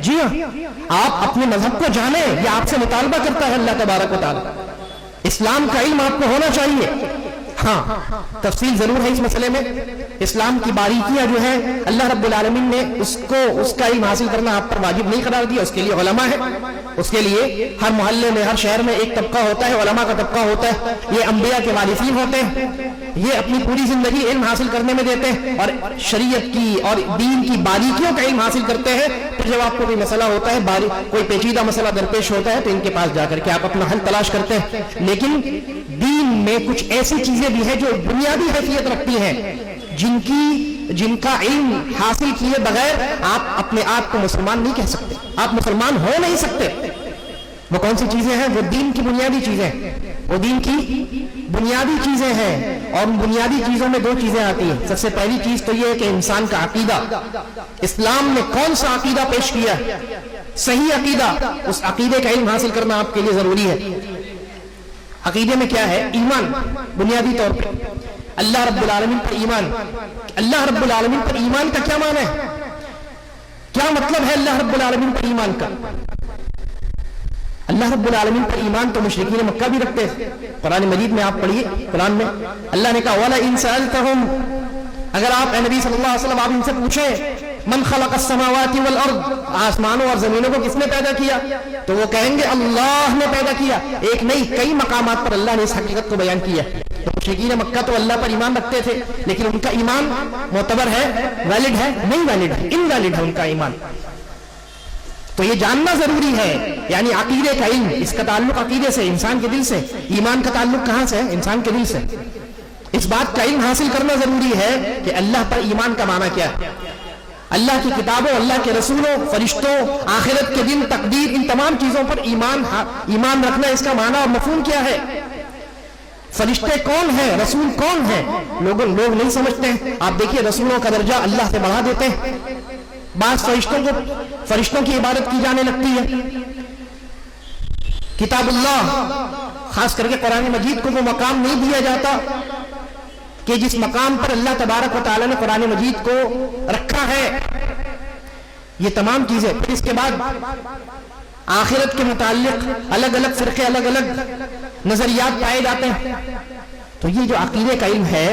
[SPEAKER 2] جی ہاں، آپ اپنے مذہب کو جانیں، یہ آپ سے مطالبہ کرتا ہے اللہ تبارک و تعالی۔ اسلام کا علم آپ کو ہونا چاہیے۔ ہاں تفصیل ضرور ہے اس مسئلے میں، اسلام کی باریکیاں جو ہیں اللہ رب العالمین نے اس کا علم حاصل کرنا آپ پر واجب نہیں قرار دیا، اس کے لیے علماء ہے، اس کے لیے ہر محلے میں ہر شہر میں ایک طبقہ ہوتا ہے، علماء کا طبقہ ہوتا ہے، یہ انبیاء کے وارثین ہوتے ہیں۔ یہ اپنی پوری زندگی علم حاصل کرنے میں دیتے ہیں اور شریعت کی اور دین کی باریکیوں کا علم حاصل کرتے ہیں، پھر جب آپ کو کوئی مسئلہ ہوتا ہے، کوئی پیچیدہ مسئلہ درپیش ہوتا ہے تو ان کے پاس جا کر کے آپ اپنا حل تلاش کرتے ہیں۔ لیکن دین میں کچھ ایسی چیزیں بھی ہیں جو بنیادی حیثیت رکھتی ہیں، جن کا علم حاصل کیے بغیر آپ اپنے آپ کو مسلمان نہیں کہہ سکتے، آپ مسلمان ہو نہیں سکتے۔ وہ کون سی چیزیں ہیں؟ وہ دین کی بنیادی چیزیں، وہ دین کی بنیادی چیزیں ہیں، اور ان بنیادی چیزوں میں دو چیزیں آتی ہیں۔ سب سے پہلی چیز تو یہ ہے کہ انسان کا عقیدہ، اسلام نے کون سا عقیدہ پیش کیا، صحیح عقیدہ، اس عقیدے کا علم حاصل کرنا آپ کے لیے ضروری ہے۔ عقیدے میں کیا ہے؟ ایمان، بنیادی طور پہ اللہ رب العالمین پر ایمان۔ اللہ رب العالمین پر ایمان کا کیا معنی ہے؟ کیا مطلب ہے اللہ رب العالمین پر ایمان کا؟ اللہ رب العالمین پر ایمان تو مشرکین مکہ بھی رکھتے ہیں۔ قرآن مجید میں آپ پڑھیے، قرآن میں اللہ نے کہا وَلَئِن سَأَلْتَهُمْ، اگر آپ اے نبی صلی اللہ علیہ وسلم آپ ان سے پوچھیں من خلق السماوات والارض، آسمانوں اور زمینوں کو کس نے پیدا کیا، تو وہ کہیں گے اللہ نے پیدا کیا۔ ایک نہیں کئی مقامات پر اللہ نے اس حقیقت کو بیان کیا۔ تو مشرکین مکہ تو اللہ پر ایمان رکھتے تھے، لیکن ان کا ایمان معتبر ہے، ویلڈ ہے؟ نہیں ویلڈ ہے، انویلڈ ہے ان کا ایمان۔ تو یہ جاننا ضروری ہے، یعنی عقیدے کا علم، اس کا تعلق عقیدے سے، انسان کے دل سے۔ ایمان کا تعلق کہاں سے ہے؟ انسان کے دل سے۔ اس بات کا علم حاصل کرنا ضروری ہے کہ اللہ پر ایمان کا معنی کیا ہے، اللہ کی کتابوں، اللہ کے رسولوں، فرشتوں، آخرت کے دن، تقدیر، ان تمام چیزوں پر ایمان رکھنا، اس کا معنی اور مفہوم کیا ہے۔ فرشتے کون ہیں، رسول کون ہیں، لوگ نہیں سمجھتے ہیں۔ آپ دیکھیے رسولوں کا درجہ اللہ سے بڑھا دیتے ہیں، بعض فرشتوں کی عبادت کی جانے لگتی ہے۔ کتاب اللہ، خاص کر کے قرآن مجید کو وہ مقام نہیں دیا جاتا کہ جس مقام پر اللہ تبارک و تعالیٰ نے قرآن مجید کو رکھا ہے۔ یہ تمام چیزیں، پھر اس کے بعد آخرت کے متعلق الگ الگ فرقے، الگ الگ نظریات پائے جاتے ہیں۔ تو یہ جو عقیدے کا علم ہے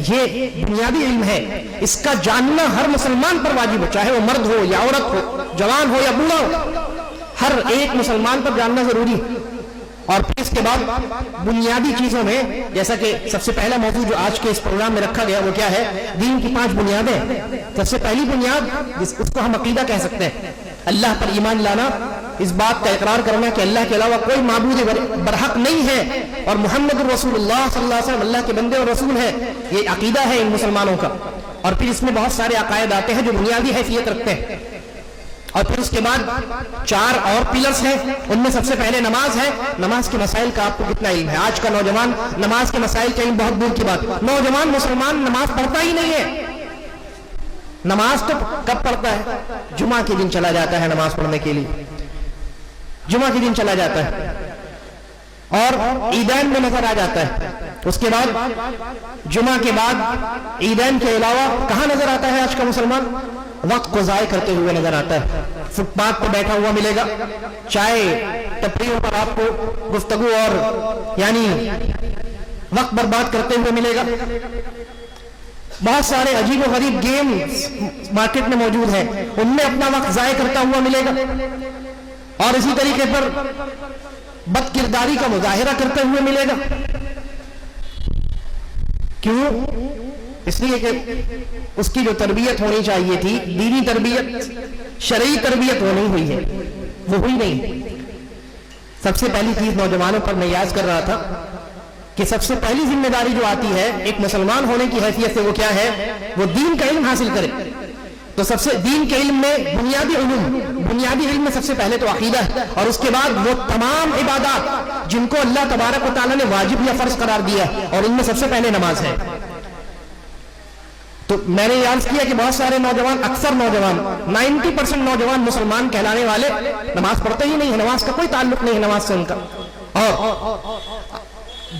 [SPEAKER 2] یہ بنیادی علم ہے، اس کا جاننا ہر مسلمان پر واجب ہو، چاہے وہ مرد ہو یا عورت ہو، جوان ہو یا بوڑھا ہو، ہر ایک مسلمان پر جاننا ضروری۔ اور پھر اس کے بعد بنیادی چیزوں میں، جیسا کہ سب سے پہلا موضوع جو آج کے اس پروگرام میں رکھا گیا وہ کیا ہے؟ دین کی 5 بنیادیں۔ سب سے پہلی بنیاد اس کو ہم عقیدہ کہہ سکتے ہیں، اللہ پر ایمان لانا، اس بات کا اقرار کرنا کہ اللہ کے علاوہ کوئی معبود برحق نہیں ہے اور محمد رسول اللہ صلی اللہ علیہ وسلم اللہ کے بندے اور رسول ہے۔ یہ عقیدہ ہے ان مسلمانوں کا۔ اور پھر اس میں بہت سارے عقائد آتے ہیں جو بنیادی حیثیت رکھتے ہیں۔ اور پھر اس کے بعد 4 اور پلرز ہیں، ان میں سب سے پہلے نماز ہے۔ نماز کے مسائل کا آپ کو کتنا علم ہے؟ آج کا نوجوان نماز کے مسائل کا علم بہت دور کی بات، نوجوان مسلمان نماز پڑھتا ہی نہیں ہے۔ نماز تو کب پڑھتا ہے؟ جمعہ کے دن چلا جاتا ہے نماز پڑھنے کے لیے، جمعہ کے دن چلا جاتا ہے اور عیدین میں نظر آ جاتا ہے۔ اس کے بعد جمعہ کے بعد عیدین کے علاوہ کہاں نظر آتا ہے آج کا مسلمان؟ وقت کو ضائع کرتے ہوئے نظر آتا ہے۔ فٹ پاتھ پر بیٹھا ہوا ملے گا، چائے ٹپریوں پر آپ کو گفتگو اور یعنی وقت برباد کرتے ہوئے ملے گا۔ بہت سارے عجیب و غریب گیم مارکیٹ میں موجود ہیں، ان میں اپنا وقت ضائع کرتا ہوا ملے گا۔ اور اسی طریقے پر بد کرداری کا مظاہرہ کرتے ہوئے ملے گا۔ کیوں؟ اس لیے کہ اس کی جو تربیت ہونی چاہیے تھی، دینی تربیت، شرعی تربیت، وہ نہیں ہوئی ہے، وہ ہوئی نہیں۔ سب سے پہلی چیز نوجوانوں پر میں یاد کر رہا تھا کہ سب سے پہلی ذمہ داری جو آتی ہے ایک مسلمان ہونے کی حیثیت سے وہ کیا ہے؟ وہ دین کا علم حاصل کرے۔ تو سب سے دین کے علم میں بنیادی علم میں سب سے پہلے تو عقیدہ ہے، اور اس کے بعد وہ تمام عبادات جن کو اللہ تبارک و تعالیٰ نے واجب یا فرض قرار دیا، اور ان میں سب سے پہلے نماز ہے۔ تو میں نے یاد کیا کہ بہت سارے نوجوان، اکثر نوجوان 90% نوجوان مسلمان کہلانے والے نماز پڑھتے ہی نہیں ہے، نماز کا کوئی تعلق نہیں ہے نماز سے ان کا۔ اور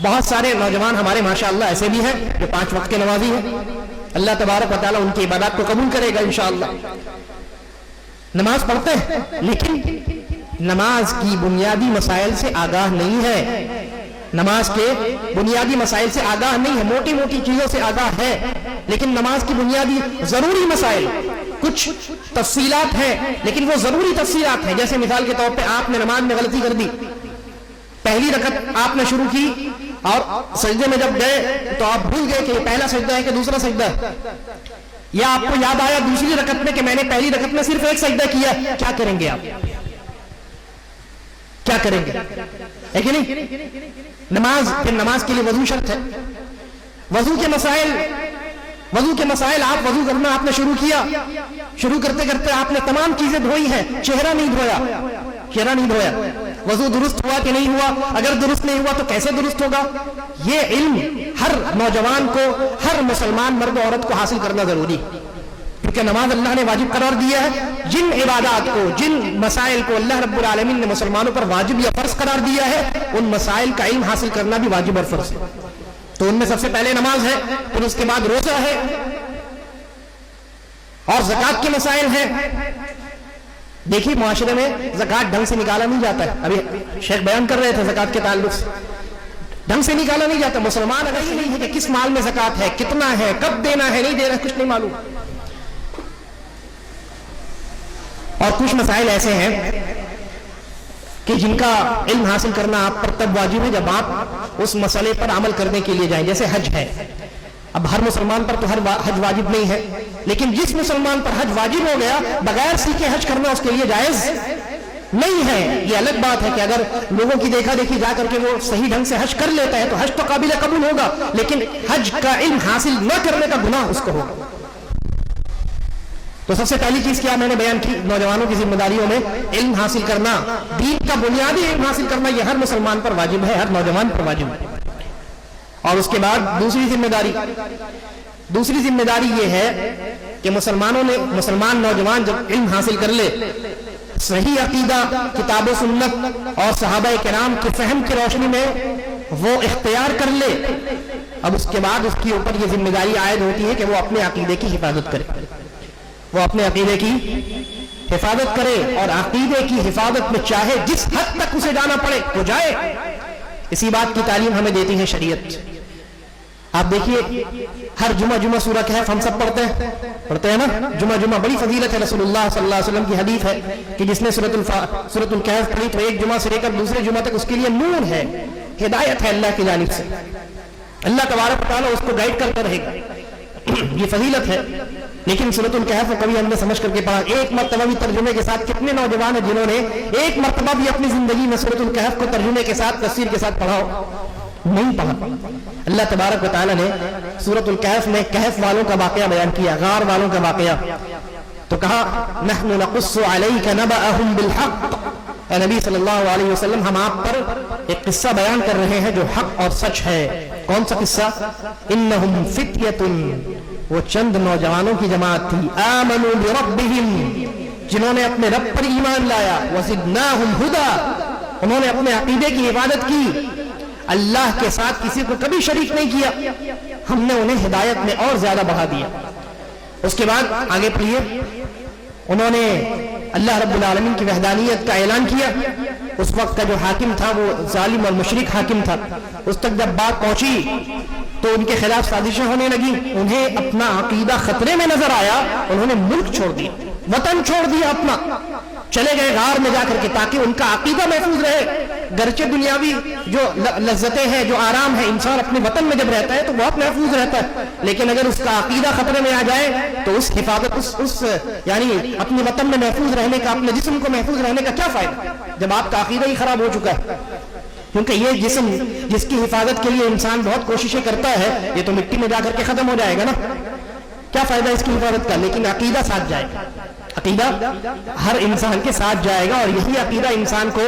[SPEAKER 2] بہت سارے نوجوان ہمارے ماشاءاللہ ایسے بھی ہیں جو 5 وقت کے نمازی ہیں، اللہ تبارک و تعالیٰ ان کی عبادات کو قبول کرے گا انشاءاللہ۔ نماز پڑھتے ہیں لیکن نماز کی بنیادی مسائل سے آگاہ نہیں ہے، نماز کے بنیادی مسائل سے آگاہ نہیں ہے، موٹی موٹی چیزوں سے آگاہ ہے، لیکن نماز کی بنیادی ضروری مسائل، کچھ تفصیلات ہیں لیکن وہ ضروری تفصیلات ہیں۔ جیسے مثال کے طور پہ آپ نے نماز میں غلطی کر دی، پہلی رکعت آپ نے شروع کی اور سجدے میں جب گئے تو آپ بھول گئے کہ یہ پہلا سجدہ ہے کہ دوسرا سجدہ ہے، یا آپ کو یاد آیا دوسری رکعت میں کہ میں نے پہلی رکعت میں صرف ایک سجدہ کیا، کیا کریں گے آپ؟ کیا کریں گے؟ ہے کہ نہیں؟ نماز، پھر نماز کے لیے وضو شرط ہے. وضو کے مسائل آپ وضو کرنا آپ نے شروع کیا، شروع کرتے کرتے آپ نے تمام چیزیں دھوئی ہیں، چہرہ نہیں دھویا، وضو درست ہوا کہ نہیں ہوا؟ اگر درست نہیں ہوا تو کیسے درست ہوگا؟ یہ علم ہر نوجوان کو، ہر مسلمان مرد و عورت کو حاصل کرنا ضروری، کیونکہ نماز اللہ نے واجب قرار دیا ہے. جن عبادات کو، جن مسائل کو اللہ رب العالمین نے مسلمانوں پر واجب یا فرض قرار دیا ہے، ان مسائل کا علم حاصل کرنا بھی واجب اور فرض ہے. تو ان میں سب سے پہلے نماز ہے، پھر اس کے بعد روزہ ہے اور زکوٰۃ کے مسائل ہیں. دیکھیے معاشرے میں زکوٰۃ ڈھنگ سے نکالا نہیں جاتا ہے. ابھی شیخ بیان کر رہے تھے زکوٰۃ کے تعلق سے، ڈھنگ سے نکالا نہیں جاتا. مسلمان اگر یہ نہیں ہے کہ کس مال میں زکوٰۃ ہے، کتنا ہے، کب دینا ہے، نہیں دینا، کچھ نہیں معلوم. اور کچھ مسائل ایسے ہیں کہ جن کا علم حاصل کرنا آپ پر تب واجب ہے جب آپ اس مسئلے پر عمل کرنے کے لیے جائیں. جیسے حج ہے، اب ہر مسلمان پر تو حج واجب نہیں ہے، لیکن جس مسلمان پر حج واجب ہو گیا، بغیر سیکھے حج کرنا اس کے لیے جائز نہیں ہے. یہ الگ بات ہے کہ اگر لوگوں کی دیکھا دیکھی جا کر کے وہ صحیح ڈھنگ سے حج کر لیتا ہے تو حج تو قابل قبول ہوگا، لیکن حج کا علم حاصل نہ کرنے کا گناہ اس کو ہوگا. تو سب سے پہلی چیز کیا میں نے بیان کی، نوجوانوں کی ذمہ داریوں میں علم حاصل کرنا، دین کا بنیادی علم حاصل کرنا، یہ ہر مسلمان پر واجب ہے، ہر نوجوان پر واجب ہے. اور اس کے بعد دوسری ذمہ داری یہ ہے کہ مسلمان نوجوان جب علم حاصل کر لے، صحیح عقیدہ، کتاب و سنت اور صحابہ کرام کے فہم کی روشنی میں وہ اختیار کر لے، اب اس کے بعد اس کے اوپر یہ ذمہ داری عائد ہوتی ہے کہ وہ اپنے عقیدے کی حفاظت کرے. وہ اپنے عقیدے کی حفاظت کرے، اور عقیدے کی حفاظت میں چاہے جس حد تک اسے جانا پڑے وہ جائے. اسی بات کی تعلیم ہمیں دیتی ہے شریعت. آپ دیکھیے ہر جمعہ سورہ کہف ہم سب پڑھتے ہیں نا. جمعہ بڑی فضیلت ہے. رسول اللہ صلی اللہ علیہ وسلم کی حدیث ہے کہ جس نے سورۃ الکہف پڑھی تو ایک جمعہ سے لے کر دوسرے جمعہ تک اس کے لیے نور ہے، ہدایت ہے اللہ کی جانب سے. اللہ تبارک و تعالیٰ اس کو گائیڈ کرتا رہے گا. یہ فضیلت ہے. لیکن سورۃ الکہف کو کبھی ہم نے سمجھ کر کے پڑھا؟ ایک مرتبہ بھی ترجمے کے ساتھ کتنے نوجوان ہیں جنہوں نے ایک مرتبہ بھی اپنی زندگی میں سورۃ الکہف کو ترجمے کے ساتھ، تفسیر کے ساتھ پڑھا ہو؟ نہیں پڑھا. اللہ تبارک و تعالیٰ نے سورۃ الکہف میں کہف والوں کا واقعہ بیان کیا، غار والوں کا واقعہ. تو کہا نحن نقص علیک نبأہم بالحق. اے نبی صلی اللہ علیہ وسلم، ہم آپ پر ایک قصہ بیان کر رہے ہیں جو حق اور سچ ہے. کون سا قصہ؟ انہم فتیۃ، وہ چند نوجوانوں کی جماعت تھی، آمنوا بربہم، جنہوں نے اپنے رب پر ایمان لایا، وزدناہم ہدی، انہوں نے اپنے عقیدے کی عبادت کی، اللہ کے ساتھ کسی کو کبھی شریک نہیں کیا، ہم نے انہیں ہدایت میں اور زیادہ بڑھا دیا. اس کے بعد آگے پڑھیے، انہوں نے اللہ رب العالمین کی وحدانیت کا اعلان کیا. اس وقت کا جو حاکم تھا وہ ظالم اور مشرک حاکم تھا. اس تک جب بات پہنچی تو ان کے خلاف سازشیں ہونے لگی. انہیں اپنا عقیدہ خطرے میں نظر آیا، انہوں نے ملک چھوڑ دیا، وطن چھوڑ دیا اپنا، چلے گئے غار میں جا کر کے تاکہ ان کا عقیدہ محفوظ رہے. گرچہ دنیاوی جو لذتیں ہیں، جو آرام ہے، انسان اپنے وطن میں جب رہتا ہے تو بہت محفوظ رہتا ہے، لیکن اگر اس کا عقیدہ خطرے میں آ جائے تو اس حفاظت یعنی اپنے وطن میں محفوظ رہنے کا، اپنے جسم کو محفوظ رہنے کا کیا فائدہ جب آپ کا عقیدہ ہی خراب ہو چکا ہے؟ کیونکہ یہ جسم جس کی حفاظت کے لیے انسان بہت کوششیں کرتا ہے، یہ تو مٹی میں جا کر کے ختم ہو جائے گا نا. کیا فائدہ اس کی حفاظت کا؟ لیکن عقیدہ ساتھ جائے گا. عقیدہ ہر انسان کے ساتھ جائے گا، اور یہی عقیدہ انسان کو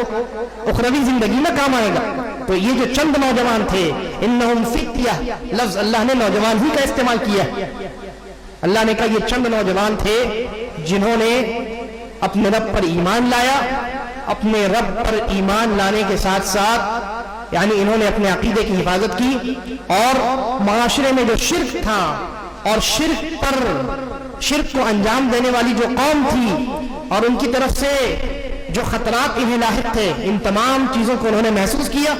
[SPEAKER 2] اخروی زندگی میں کام آئے گا. تو یہ جو چند نوجوان تھے، انہم فتیہ، لفظ اللہ نے نوجوان ہی کا استعمال کیا. اللہ نے کہا یہ چند نوجوان تھے جنہوں نے اپنے رب پر ایمان لایا. اپنے رب پر ایمان لانے کے ساتھ ساتھ یعنی انہوں نے اپنے عقیدے کی حفاظت کی، اور معاشرے میں جو شرک تھا اور شرک کو انجام دینے والی جو قوم تھی اور ان کی طرف سے جو خطرات انہیں لاحق تھے، ان تمام چیزوں کو انہوں نے محسوس کیا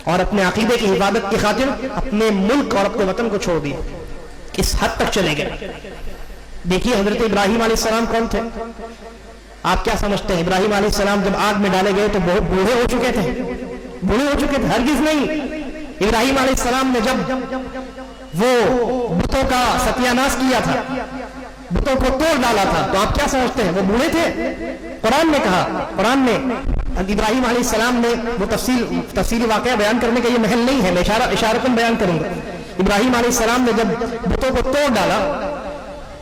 [SPEAKER 2] اور اپنے عقیدے کی حفاظت کی خاطر اپنے ملک اور اپنے وطن کو چھوڑ دیا. اس حد تک چلے گئے. دیکھیے حضرت ابراہیم علیہ السلام کون تھے؟ آپ کیا سمجھتے ہیں؟ ابراہیم علیہ السلام جب آگ میں ڈالے گئے تو بہت بوڑھے ہو چکے تھے. ہرگز نہیں. ابراہیم علیہ السلام نے جب وہ بتوں کا ستیہ ناش کیا تھا، بتوں کو توڑ ڈالا تھا، تو آپ کیا سمجھتے ہیں وہ بوڑھے تھے؟ قرآن نے کہا، قرآن نے ابراہیم علیہ السلام نے وہ تفصیلی واقعہ بیان کرنے کا یہ محل نہیں ہے، میں اشارتاً بیان کروں گا۔ ابراہیم علیہ السلام نے جب بتوں کو توڑ ڈالا،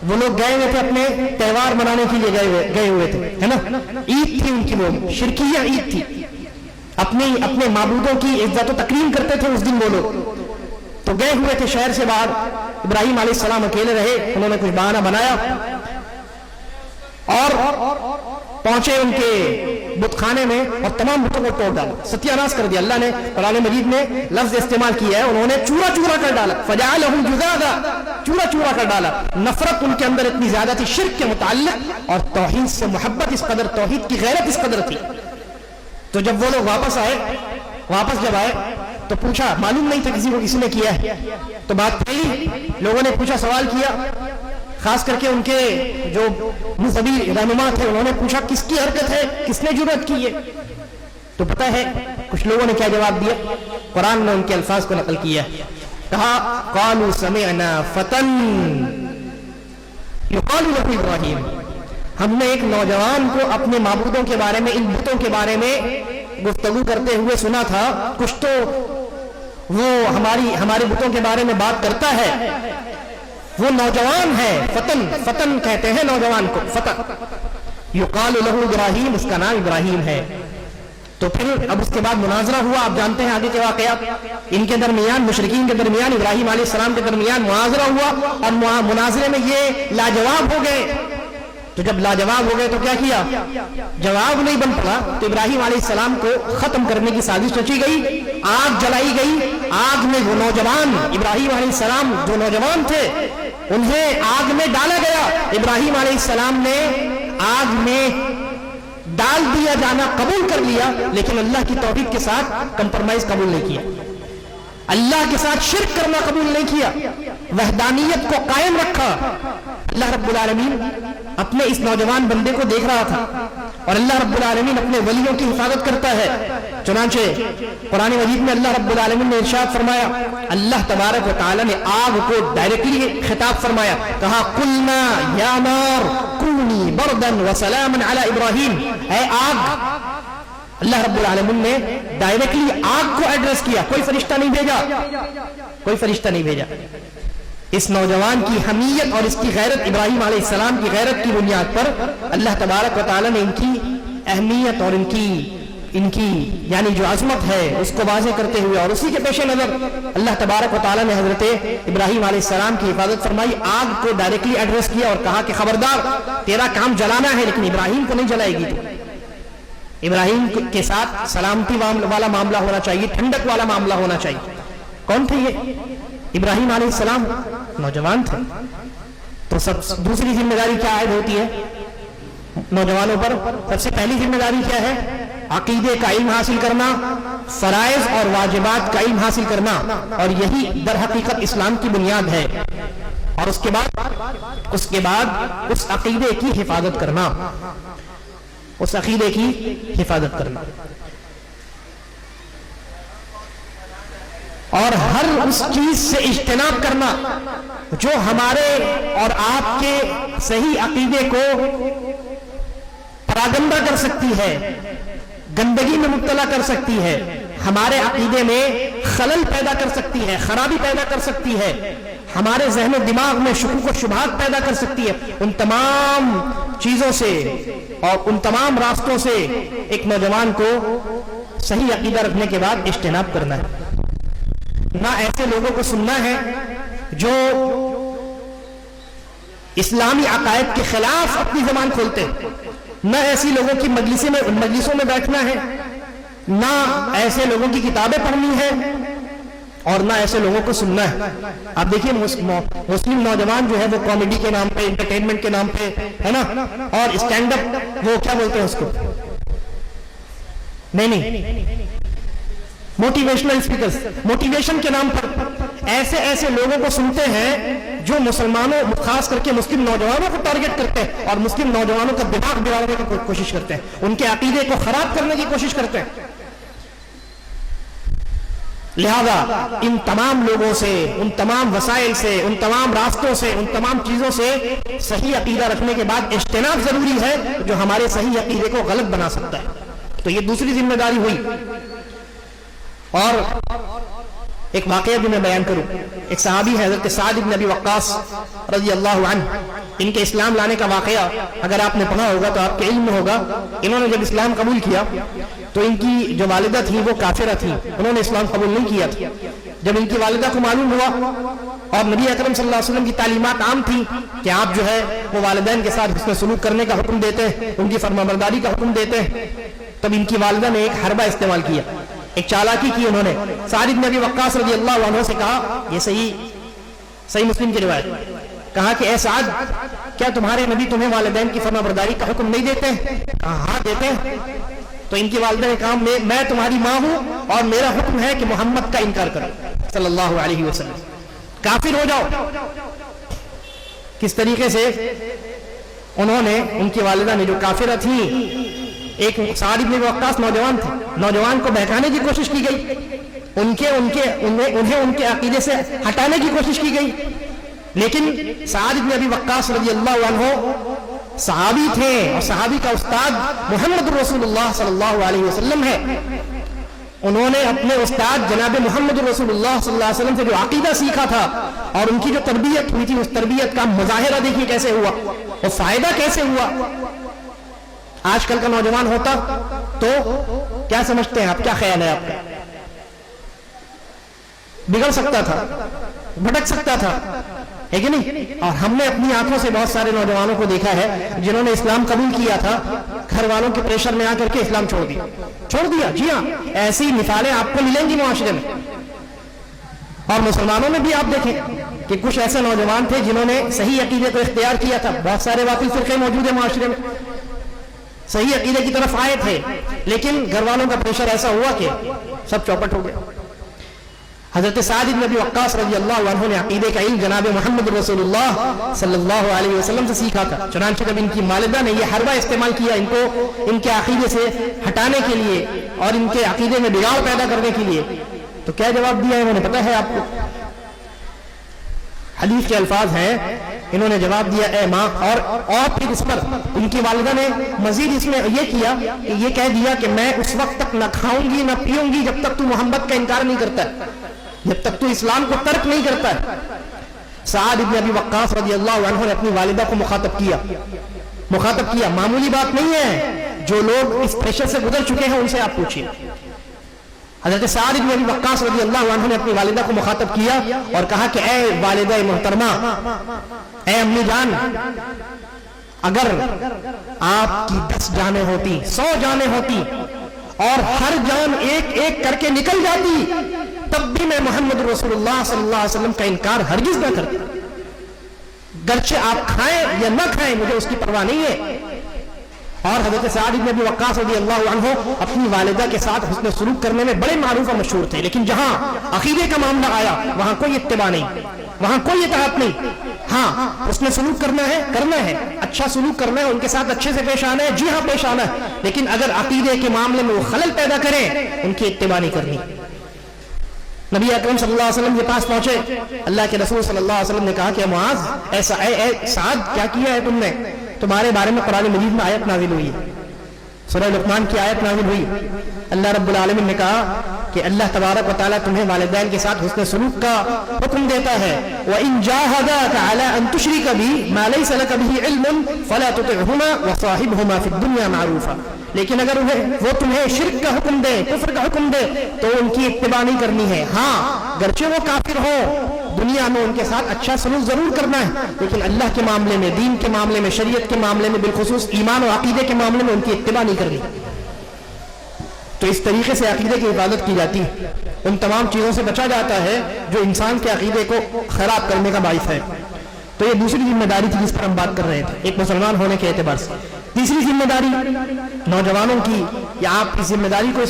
[SPEAKER 2] وہ لوگ گئے ہوئے تھے اپنے تہوار منانے کے لیے گئے ہوئے تھے، ہے نا، عید تھی ان کی، وہ شرکیہ عید تھی، اپنے معبودوں کی عزت و تکریم کرتے تھے اس دن وہ لوگ، تو گئے ہوئے تھے شہر سے باہر۔ ابراہیم علیہ السلام اکیلے رہے، انہوں نے کچھ بہانہ بنایا اور پہنچے ان کے بت خانے میں اور تمام بتوں کو توڑ ڈالا، ستیہ ناش کر دیا۔ اللہ نے قرآن مجید میں لفظ استعمال کیا ہے، انہوں نے چورا چورا کر ڈالا، فجعلہم جذاذا، چورا چورا کر ڈالا۔ نفرت ان کے اندر اتنی زیادہ تھی شرک کے متعلق، اور توحید سے محبت اس قدر، توحید کی غیرت اس قدر تھی۔ تو جب وہ لوگ واپس جب آئے تو پوچھا، معلوم نہیں تھا کسی کو کسی نے کیا ہے، تو بات پھیلی، لوگوں نے پوچھا، سوال کیا، خاص کر کے ان کے جو مذہبی رہنما تھے انہوں نے پوچھا کس کی حرکت ہے، کس نے جرأت کی ہے؟ تو پتہ ہے کچھ لوگوں نے کیا جواب دیا؟ قرآن نے ان کے الفاظ کو نقل کیا، کہا قالوا سمعنا فتى يقال له ابراہیم، ہم نے ایک نوجوان کو اپنے معبودوں کے بارے میں، ان بتوں کے بارے میں گفتگو کرتے ہوئے سنا تھا، کچھ تو وہ ہمارے بتوں کے بارے میں بات کرتا ہے، وہ نوجوان ہے، فتن کہتے ہیں نوجوان کو، فتن، یقال له ابراہیم، اس کا نام ابراہیم ہے۔ تو پھر اب اس کے بعد مناظرہ ہوا، آپ جانتے ہیں آگے کے واقعات، ان کے درمیان، مشرکین کے درمیان، ابراہیم علیہ السلام کے درمیان مناظرہ ہوا، اور مناظرے میں یہ لاجواب ہو گئے۔ تو جب لاجواب ہو گئے تو کیا کیا؟ جواب نہیں بن پڑا تو ابراہیم علیہ السلام کو ختم کرنے کی سازش رچی گئی، آگ جلائی گئی، آگ میں وہ نوجوان، ابراہیم علیہ السلام جو نوجوان تھے انہیں آگ میں ڈالا گیا۔ ابراہیم علیہ السلام نے آگ میں ڈال دیا جانا قبول کر لیا، لیکن اللہ کی توحید کے ساتھ کمپرمائز قبول نہیں کیا، اللہ کے ساتھ شرک کرنا قبول نہیں کیا، وحدانیت کو قائم رکھا۔ اللہ رب العالمین اپنے اس نوجوان بندے کو دیکھ رہا تھا، اور اللہ رب العالمین اپنے ولیوں کی حفاظت کرتا ہے۔ چنانچہ قرآن مجید میں اللہ رب العالمین نے ارشاد فرمایا، اللہ تبارک و تعالی نے آگ کو ڈائریکٹلی خطاب فرمایا، کہا قلنا یا نار کونی بردا وسلاما علی ابراہیم، اے آگ، اللہ رب العالمین نے ڈائریکٹلی آگ کو ایڈریس کیا، کوئی فرشتہ نہیں بھیجا۔ اس نوجوان کی حمیت اور اس کی غیرت، ابراہیم علیہ السلام کی غیرت کی بنیاد پر اللہ تبارک و تعالی نے ان کی اہمیت اور ان کی یعنی جو عظمت ہے اس کو واضح کرتے ہوئے، اور اسی کے پیش نظر اللہ تبارک و تعالی نے حضرت ابراہیم علیہ السلام کی حفاظت فرمائی، آگ کو ڈائریکٹلی ایڈریس کیا اور کہا کہ خبردار، تیرا کام جلانا ہے لیکن ابراہیم کو نہیں جلائے گی، تو ابراہیم کے ساتھ سلامتی والا معاملہ ہونا چاہیے، ٹھنڈک والا معاملہ ہونا چاہیے۔ کون تھے یہ؟ ابراہیم علیہ السلام، نوجوان تھے۔ تو دوسری ذمہ داری کیا عائد ہوتی ہے نوجوانوں پر؟ سب سے پہلی ذمہ داری کیا ہے؟ عقیدے کا علم حاصل کرنا، فرائض اور واجبات کا علم حاصل کرنا، اور یہی در حقیقت اسلام کی بنیاد ہے۔ اور اس کے بعد اس عقیدے کی حفاظت کرنا، اس عقیدے کی حفاظت کرنا، اور ہر اس چیز سے اجتناب کرنا جو ہمارے اور آپ کے صحیح عقیدے کو پراگندہ کر سکتی ہے، گندگی میں مبتلا کر سکتی ہے، ہمارے عقیدے میں خلل پیدا کر سکتی ہے، خرابی پیدا کر سکتی ہے، ہمارے ذہن و دماغ میں شکوک و شبہات پیدا کر سکتی ہے۔ ان تمام چیزوں سے اور ان تمام راستوں سے ایک نوجوان کو صحیح عقیدہ رکھنے کے بعد اجتناب کرنا ہے۔ نہ ایسے لوگوں کو سننا ہے جو اسلامی عقائد کے خلاف اپنی زبان کھولتے، نہ ایسی لوگوں کی مجلسوں میں بیٹھنا ہے، نہ ایسے لوگوں کی کتابیں پڑھنی ہے، اور نہ ایسے لوگوں کو سننا ہے۔ آپ دیکھیے مسلم نوجوان جو ہے وہ کامیڈی کے نام پہ، انٹرٹینمنٹ کے نام پہ، ہے نا، اور اسٹینڈ اپ، وہ کیا بولتے ہیں اس کو، نہیں موٹیویشنل اسپیکرز، موٹیویشن کے نام پر ایسے لوگوں کو سنتے ہیں جو مسلمانوں، خاص کر کے مسلم نوجوانوں کو ٹارگٹ کرتے ہیں اور مسلم نوجوانوں کا دماغ بگاڑنے کی کوشش کرتے ہیں، ان کے عقیدے کو خراب کرنے کی کوشش کرتے ہیں۔ لہذا ان تمام لوگوں سے، ان تمام وسائل سے، ان تمام راستوں سے، ان تمام چیزوں سے صحیح عقیدہ رکھنے کے بعد اجتناب ضروری ہے جو ہمارے صحیح عقیدے کو غلط بنا سکتا ہے. تو یہ دوسری ذمہ داری ہوئی. اور ایک واقعہ بھی میں بیان کروں. ایک صحابی ہے حضرت سعد بن ابی وقاص رضی اللہ عنہ. ان کے اسلام لانے کا واقعہ اگر آپ نے پڑھا ہوگا تو آپ کے علم میں ہوگا. انہوں نے جب اسلام قبول کیا تو ان کی جو والدہ تھی وہ کافرہ تھی، انہوں نے اسلام قبول نہیں کیا تھا. جب ان کی والدہ کو معلوم ہوا اور نبی اکرم صلی اللہ علیہ وسلم کی تعلیمات عام تھی کہ آپ جو ہے وہ والدین کے ساتھ حسن سلوک کرنے کا حکم دیتے ہیں، ان کی فرمانبرداری کا حکم دیتے ہیں، تب ان کی والدہ نے ایک حربہ استعمال کیا، ایک چالاکی کی. انہوں نے سعد بن ابی وقاص رضی اللہ عنہ سے کہا، یہ صحیح مسلم کی روایت، کہا کہ اے سعد، کیا تمہارے نبی تمہیں والدین کی فرمانبرداری کا حکم نہیں دیتے؟ کہا ہاں دیتے ہیں. تو ان کی والدہ نے کہا میں تمہاری ماں ہوں اور میرا حکم ہے کہ محمد کا انکار کرو صلی اللہ علیہ وسلم، کافر ہو جاؤ. کس طریقے سے انہوں نے، ان کی والدہ نے جو کافرہ تھی، ایک سعد بن وقاص نوجوان تھے، نوجوان کو بہکانے کی کوشش کی گئی، انہیں ان کے عقیدے سے ہٹانے کی کوشش کی گئی. لیکن سعد بن ابی وقاص رضی اللہ عنہ صحابی تھے اور صحابی کا استاد محمد رسول اللہ صلی اللہ علیہ وسلم ہے. انہوں نے اپنے استاد جناب محمد رسول اللہ صلی اللہ علیہ وسلم سے جو عقیدہ سیکھا تھا اور ان کی جو تربیت ہوئی تھی، اس تربیت کا مظاہرہ دیکھیے کیسے ہوا اور فائدہ کیسے ہوا. آج کل کا نوجوان ہوتا تو کیا سمجھتے ہیں آپ؟ کیا خیال ہے آپ کا؟ بگڑ سکتا تھا، بھٹک سکتا تھا، ہے کہ نہیں؟ اور ہم نے اپنی آنکھوں سے بہت سارے نوجوانوں کو دیکھا ہے جنہوں نے اسلام قبول کیا تھا، گھر والوں کے پریشر میں آ کر کے اسلام چھوڑ دیا. جی ہاں، ایسی مثالیں آپ کو ملیں گی معاشرے میں. اور مسلمانوں میں بھی آپ دیکھیں کہ کچھ ایسے نوجوان تھے جنہوں نے صحیح عقیدے کو اختیار کیا تھا. بہت سارے باطل فرقے موجود ہیں معاشرے میں، صحیح عقیدے کی طرف آئے تھے، لیکن گھر والوں کا پریشر ایسا ہوا کہ سب چوپٹ ہو گئے. حضرت سعد بن ابی وقاص رضی اللہ عنہ نے عقیدے کا علم جناب محمد رسول اللہ صلی اللہ علیہ وسلم سے سیکھا تھا. چنانچہ جب ان کی والدہ نے یہ حربہ استعمال کیا ان کو ان کے عقیدے سے ہٹانے کے لیے اور ان کے عقیدے میں بگاڑ پیدا کرنے کے لیے، تو کیا جواب دیا انہوں نے پتہ ہے آپ کو؟ حدیث کے الفاظ ہیں، انہوں نے جواب دیا اے ماں، اور پھر اس پر ان کی والدہ نے مزید اس میں یہ کیا کہ یہ کہہ دیا کہ میں اس وقت تک نہ کھاؤں گی نہ پیوں گی جب تک تو محمد کا انکار نہیں کرتا ہے، جب تک تو اسلام کو ترک نہیں کرتا ہے. سعد بن ابی وقاص رضی اللہ عنہ نے اپنی والدہ کو مخاطب کیا. معمولی بات نہیں ہے، جو لوگ اس پریشر سے گزر چکے ہیں ان سے آپ پوچھیے. حضرت سعد بن ابی وقاص رضی اللہ عنہ نے اپنی والدہ کو مخاطب کیا اور کہا کہ اے والدہ محترمہ، اے امی جان، اگر آپ کی 10 جانیں ہوتی، 100 جانیں ہوتی اور ہر جان ایک ایک کر کے نکل جاتی، تب بھی میں محمد رسول اللہ صلی اللہ علیہ وسلم کا انکار ہرگز نہ کرتا. گرچہ آپ کھائیں یا نہ کھائیں مجھے اس کی پرواہ نہیں ہے. اور حضرت سعد بن ابی وقاص رضی اللہ عنہ اپنی والدہ کے ساتھ حسن سلوک کرنے میں بڑے معروف و مشہور تھے، لیکن جہاں عقیدے کا معاملہ آیا وہاں کوئی اتباع نہیں، وہاں کوئی اطاعت نہیں. ہاں، حسن سلوک کرنا ہے، اچھا سلوک کرنا ہے، ان کے ساتھ اچھے سے پیش آنا ہے، جی ہاں پیش آنا ہے، لیکن اگر عقیدے کے معاملے میں وہ خلل پیدا کریں ان کی اتباع نہیں کرنی. نبی اکرم صلی اللہ علیہ وسلم کے پاس پہنچے، اللہ کے رسول صلی اللہ علیہ وسلم نے کہا کہ معاذ، اے سعد، کیا کیا ہے تم نے؟ تمہارے بارے میں قرآن مجید میں آیت نازل ہوئی، سورہ لقمان کی آیت نازل ہوئی. اللہ رب العالمین نے کہا کہ اللہ تبارک و تعالیٰ تمہیں والدین کے ساتھ حسن سلوک کا حکم دیتا ہے. وَإِن جَاهَدَاكَ عَلَىٰ أَن تُشْرِكَ بِي مَا لَيْسَ لَكَ بِهِ عِلْمٌ فَلَا تُطِعْهُمَا وَصَاحِبْهُمَا فِي الدُّنْيَا مَعْرُوفًا. لیکن اگر وہ تمہیں شرک کا حکم دے، کفر کا حکم دے، تو ان کی اتباع نہیں کرنی ہے. ہاں، گرچہ وہ کافر ہو، دنیا میں ان کے ساتھ اچھا سلوک ضرور کرنا ہے، لیکن اللہ کے معاملے میں، دین کے معاملے میں، شریعت کے معاملے میں، بالخصوص ایمان و عقیدے کے معاملے میں ان کی اتباع نہیں کرنی. تو اس طریقے سے عقیدے کی حفاظت کی جاتی ہے، ان تمام چیزوں سے بچا جاتا ہے جو انسان کے عقیدے کو خراب کرنے کا باعث ہے. تو یہ دوسری ذمہ داری تھی جس پر ہم بات کر رہے تھے ایک مسلمان ہونے کے اعتبار سے. تیسری ذمہ داری نوجوانوں کی، یا آپ اس ذمہ داری کو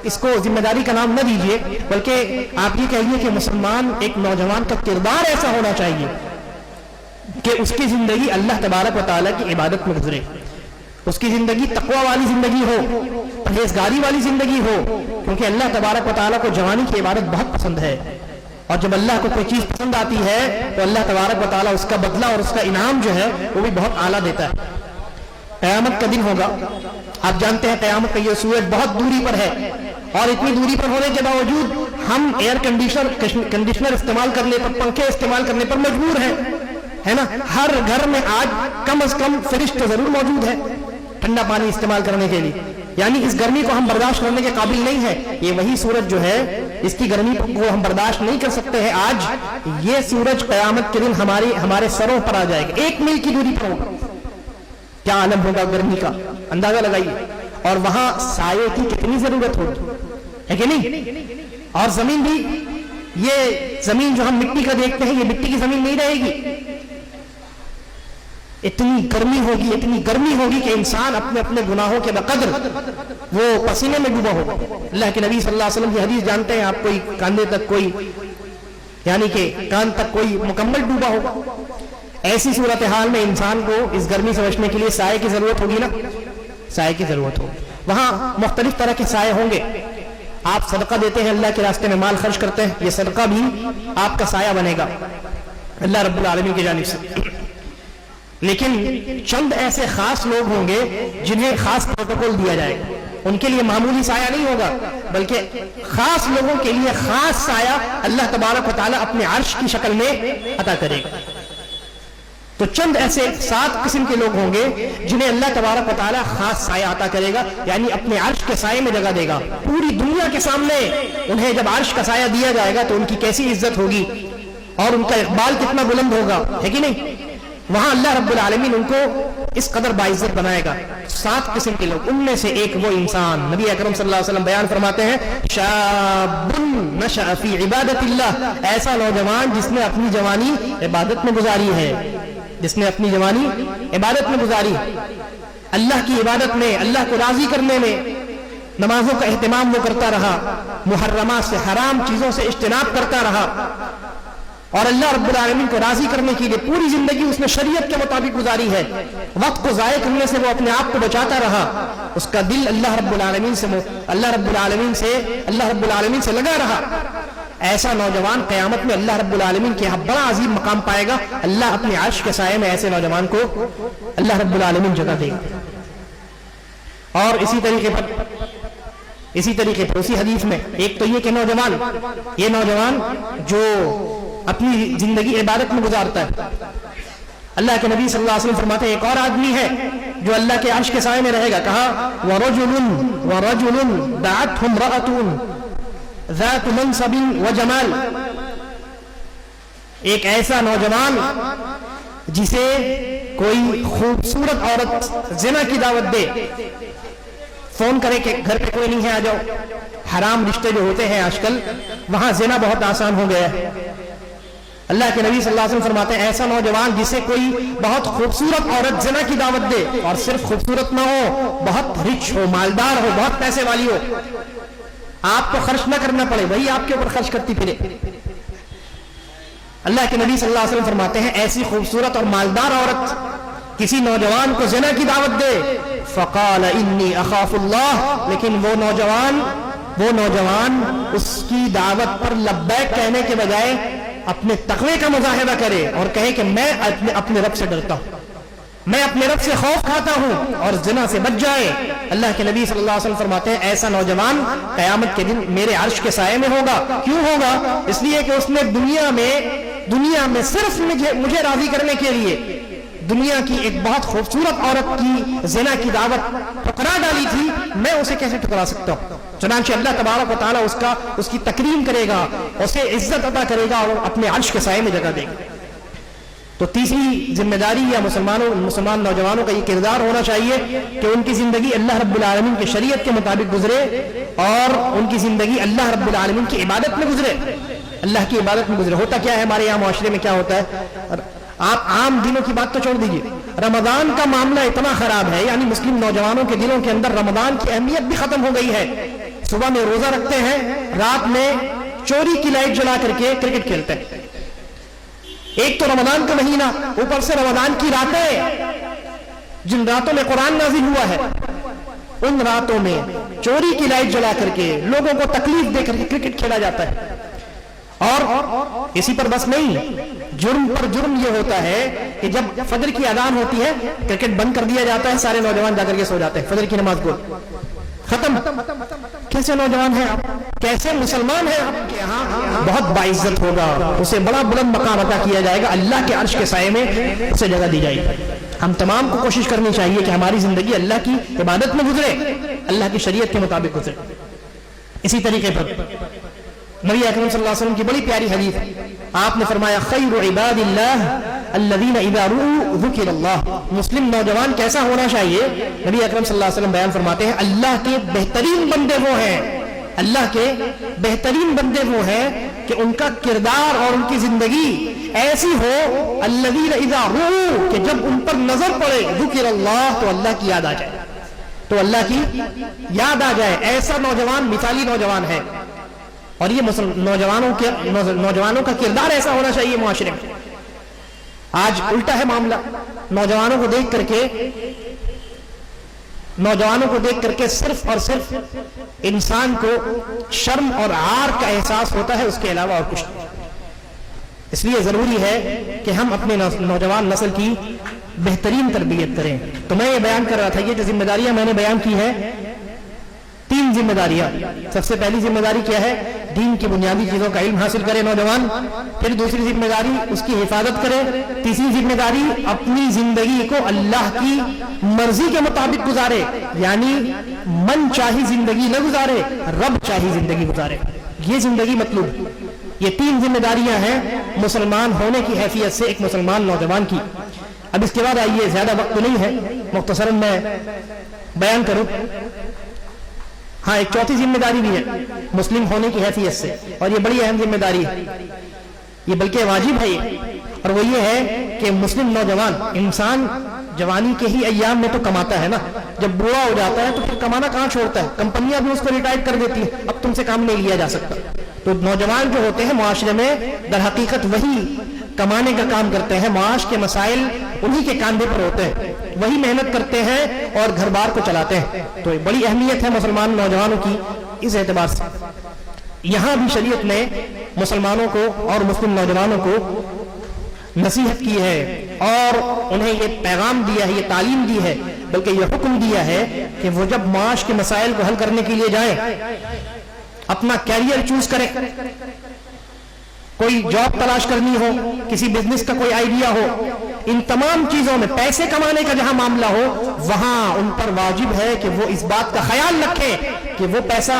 [SPEAKER 2] اس کو ذمہ داری کا نام نہ دیجیے، بلکہ آپ یہ کہیے کہ مسلمان، ایک نوجوان کا کردار ایسا ہونا چاہیے کہ اس کی زندگی اللہ تبارک و تعالیٰ کی عبادت میں گزرے، اس کی زندگی تقوی والی زندگی ہو، پرہیزگاری والی زندگی ہو، کیونکہ اللہ تبارک و تعالیٰ کو جوانی کی عبادت بہت پسند ہے، اور جب اللہ کو کوئی چیز پسند آتی ہے تو اللہ تبارک و تعالیٰ اس کا بدلہ اور اس کا انعام جو ہے وہ بھی بہت اعلیٰ دیتا ہے۔ قیامت کا دن ہوگا، آپ جانتے ہیں قیامت کا یہ سورج بہت دوری پر ہے، اور اتنی دوری پر ہونے کے باوجود ہم ایئر کنڈیشنر استعمال کرنے پر، پنکھے استعمال کرنے پر مجبور ہیں، ہے نا۔ ہر گھر میں آج کم از کم فریج تو ضرور موجود ہے ٹھنڈا پانی استعمال کرنے کے لیے، یعنی اس گرمی کو ہم برداشت کرنے کے قابل نہیں ہے۔ یہ وہی سورج جو ہے اس کی گرمی کو ہم برداشت نہیں کر سکتے ہیں، آج یہ سورج قیامت کے دن ہمارے سروں پر آ جائے گا، 1 میل کی دوری پر ہوگا۔ کیا عالم ہوگا گرمی کا، اندازہ لگائیے۔ اور وہاں سائے کی کتنی ضرورت ہوگی، ہے کہ نہیں؟ اور زمین بھی، یہ زمین جو ہم مٹی کا دیکھتے ہیں، یہ مٹی کی زمین نہیں رہے گی، اتنی گرمی ہوگی کہ انسان اپنے گناہوں کے بقدر وہ پسینے میں ڈوبا ہوگا۔ اللہ کے نبی صلی اللہ علیہ وسلم کی حدیث جانتے ہیں آپ، کوئی کاندھے تک، کوئی یعنی کہ کان تک کوئی مکمل ڈوبا ہوگا۔ ایسی صورتحال میں انسان کو اس گرمی سے بچنے کے لیے سائے کی ضرورت ہوگی نا، سائے کی ضرورت ہوگی۔ وہاں مختلف طرح کے سائے ہوں گے، آپ صدقہ دیتے ہیں، اللہ کے راستے میں مال خرچ کرتے ہیں، یہ صدقہ بھی آپ کا سایہ بنے گا اللہ رب العالمین کی جانب سے۔ لیکن چند ایسے خاص لوگ ہوں گے جنہیں خاص پروٹوکول دیا جائے گا، ان کے لیے معمولی سایہ نہیں ہوگا، بلکہ خاص لوگوں کے لیے خاص سایہ اللہ تبارک و تعالیٰ اپنے عرش کی شکل میں عطا کرے گا۔ تو چند ایسے 7 قسم کے لوگ ہوں گے جنہیں اللہ تبارک و تعالیٰ خاص سایہ عطا کرے گا، یعنی اپنے عرش کے سائے میں جگہ دے گا۔ پوری دنیا کے سامنے انہیں جب عرش کا سایہ دیا جائے گا تو ان کی کیسی عزت ہوگی اور ان کا اقبال کتنا بلند ہوگا، ہے کہ نہیں؟ وہاں اللہ رب العالمین ان کو اس قدر باعزت بنائے گا۔ 7 قسم کے لوگ، ان میں سے ایک وہ انسان، نبی اکرم صلی اللہ علیہ وسلم بیان فرماتے ہیں، شاب نشأ فی عبادت اللہ، ایسا نوجوان جس نے اپنی جوانی عبادت میں گزاری ہے، جس نے اپنی جوانی عبادت میں گزاری، اللہ کی عبادت میں، اللہ کو راضی کرنے میں، نمازوں کا اہتمام وہ کرتا رہا، محرمات سے، حرام چیزوں سے اجتناب کرتا رہا، اور اللہ رب العالمین کو راضی کرنے کے لیے پوری زندگی اس نے شریعت کے مطابق گزاری ہے، وقت کو ضائع کرنے سے وہ اپنے آپ کو بچاتا رہا، اس کا دل اللہ رب العالمین سے لگا رہا، ایسا نوجوان قیامت میں اللہ رب العالمین کے یہاں بڑا عظیم مقام پائے گا۔ اللہ اپنے عرش کے سائے میں ایسے نوجوان کو اللہ رب العالمین جگہ دے گا۔ اور اسی طریقے پر اسی حدیث میں ایک تو یہ کہ یہ نوجوان جو اپنی زندگی عبادت میں گزارتا ہے، اللہ کے نبی صلی اللہ علیہ وسلم فرماتے ہیں ایک اور آدمی ہے جو اللہ کے عرش کے سائے میں رہے گا، کہا وَرَجُلٌ دَعَتْهُ امْرَأَةٌ ذات منصب و جمال، ایک ایسا نوجوان جسے کوئی خوبصورت عورت زنا کی دعوت دے، فون کرے کہ گھر پہ کوئی نہیں ہے آ جاؤ۔ حرام رشتے جو ہوتے ہیں آج کل وہاں زنا بہت آسان ہو گیا ہے۔ اللہ کے نبی صلی اللہ علیہ وسلم فرماتے ہیں ایسا نوجوان جسے کوئی بہت خوبصورت عورت زنا کی دعوت دے، اور صرف خوبصورت نہ ہو، بہت رچ ہو، مالدار ہو، بہت پیسے والی ہو، آپ کو خرچ نہ کرنا پڑے، وہی آپ کے اوپر خرچ کرتی پھرے۔ اللہ کے نبی صلی اللہ علیہ وسلم فرماتے ہیں ایسی خوبصورت اور مالدار عورت کسی نوجوان کو زنا کی دعوت دے، فقال انی اخاف اللہ، لیکن وہ نوجوان اس کی دعوت پر لبیک کہنے کے بجائے اپنے تقوی کا مظاہرہ کرے اور کہے کہ میں اپنے رب سے ڈرتا ہوں، میں اپنے رب سے خوف کھاتا ہوں، اور زنا سے بچ جائے۔ اللہ کے نبی صلی اللہ علیہ وسلم فرماتے ہیں ایسا نوجوان قیامت کے دن میرے عرش کے سائے میں ہوگا۔ کیوں ہوگا؟ اس لیے کہ اس نے دنیا میں صرف مجھے راضی کرنے کے لیے دنیا کی ایک بہت خوبصورت عورت کی زنا کی دعوت ٹھکرا ڈالی تھی، میں اسے کیسے ٹھکرا سکتا ہوں؟ چنانچہ اللہ تبارک و تعالیٰ اس کی تکریم کرے گا، اسے عزت عطا کرے گا اور اپنے عرش کے سائے میں جگہ دے گا۔ تو تیسری ذمہ داری یا مسلمان نوجوانوں کا یہ کردار ہونا چاہیے کہ ان کی زندگی اللہ رب العالمین کی شریعت کے مطابق گزرے، اور ان کی زندگی اللہ رب العالمین کی عبادت میں گزرے، اللہ کی عبادت میں گزرے۔ ہوتا کیا ہے ہمارے یہاں معاشرے میں، کیا ہوتا ہے، آپ عام دنوں کی بات تو چھوڑ دیجئے، رمضان کا معاملہ اتنا خراب ہے، یعنی مسلم نوجوانوں کے دلوں کے اندر رمضان کی اہمیت بھی ختم ہو گئی ہے۔ صبح میں روزہ رکھتے ہیں، رات میں چوری کی لائٹ جلا کر کے کرکٹ کھیلتے ہیں۔ ایک تو رمضان کا مہینہ، اوپر سے رمضان کی راتیں، جن راتوں میں قرآن نازل ہوا ہے، ان راتوں میں چوری کی لائٹ جلا کر کے لوگوں کو تکلیف دے کر کے کرکٹ کھیلا جاتا ہے. اور اسی پر بس نہیں، جرم پر جرم یہ ہوتا ہے کہ جب فجر کی اذان ہوتی ہے کرکٹ بند کر دیا جاتا ہے، سارے نوجوان جا کر کے سو جاتے ہیں، فجر کی نماز کو ختم. کیسے نوجوان ہیں آپ، کیسے مسلمان ہیں آپ کے یہاں بہت باعزت ہوگا، اسے بڑا بلند مقام عطا کیا جائے گا، اللہ کے عرش کے سائے میں اسے جگہ دی جائے گی. ہم تمام کو کوشش کرنی چاہیے کہ ہماری زندگی اللہ کی عبادت میں گزرے، اللہ کی شریعت کے مطابق گزرے. اسی طریقے پر نبی اکرم صلی اللہ علیہ وسلم کی بڑی پیاری حدیث، آپ نے فرمایا خیر عباد اللہ الذین اذا رؤوا ذکر اللہ. مسلم نوجوان کیسا ہونا چاہیے؟ نبی اکرم صلی اللہ علیہ وسلم بیان فرماتے ہیں اللہ کے بہترین بندے وہ ہیں، اللہ کے بہترین بندے وہ ہیں کہ ان کا کردار اور ان کی زندگی ایسی ہو الذین اذا رؤوا کہ جب ان پر نظر پڑے ذکر اللہ تو اللہ کی یاد آ جائے، تو اللہ کی یاد آ جائے. ایسا نوجوان مثالی نوجوان ہے. اور یہ نوجوانوں کا کردار ایسا ہونا چاہیے معاشرے میں. آج الٹا ہے معاملہ، نوجوانوں کو دیکھ کر کے صرف اور صرف انسان کو شرم اور عار کا احساس ہوتا ہے، اس کے علاوہ اور کچھ نہیں. اس لیے ضروری ہے کہ ہم اپنے نوجوان نسل کی بہترین تربیت کریں. تو میں یہ بیان کر رہا تھا، یہ جو ذمہ داریاں میں نے بیان کی ہے، 3 ذمہ داریاں. سب سے پہلی ذمہ داری کیا ہے؟ دین کی بنیادی چیزوں کا علم حاصل کرے نوجوان. پھر دوسری ذمہ داری اس کی حفاظت کرے. تیسری ذمہ داری اپنی زندگی کو اللہ کی مرضی کے مطابق گزارے، یعنی من چاہی زندگی نہ گزارے، رب چاہی زندگی گزارے. یہ زندگی مطلوب. یہ 3 ذمہ داریاں ہیں مسلمان ہونے کی حیثیت سے ایک مسلمان نوجوان کی. اب اس کے بعد آئیے، زیادہ وقت تو نہیں ہے، مختصراً میں بیان کروں. ہاں، ایک چوتھی ذمہ داری بھی ہے مسلم ہونے کی حیثیت سے، اور یہ بڑی اہم ذمہ داری ہے، یہ بلکہ واجب ہے یہ. اور وہ یہ ہے کہ مسلم نوجوان، انسان جوانی کے ہی ایام میں تو کماتا ہے نا، جب بوڑھا ہو جاتا ہے تو پھر کمانا کہاں چھوڑتا ہے؟ کمپنیاں بھی اس کو ریٹائر کر دیتی ہیں، اب تم سے کام نہیں لیا جا سکتا. تو نوجوان جو ہوتے ہیں معاشرے میں در حقیقت وہی کمانے کا کام کرتے ہیں، معاش کے مسائل انہی کے کاندھے پر ہوتے ہیں، وہی محنت کرتے ہیں اور گھر بار کو چلاتے ہیں. تو بڑی اہمیت ہے مسلمان نوجوانوں کی. اس اعتبار سے یہاں بھی شریعت نے مسلمانوں کو اور مسلم نوجوانوں کو نصیحت کی ہے اور انہیں یہ پیغام دیا ہے، یہ تعلیم دی ہے، بلکہ یہ حکم دیا ہے کہ وہ جب معاش کے مسائل کو حل کرنے کے لیے جائیں، اپنا کیریئر چوز کریں، کوئی جاب تلاش کرنی ہو، کسی بزنس کا کوئی آئیڈیا ہو، ان تمام چیزوں میں پیسے کمانے کا جہاں معاملہ ہو، وہاں ان پر واجب ہے کہ وہ اس بات کا خیال رکھیں کہ وہ پیسہ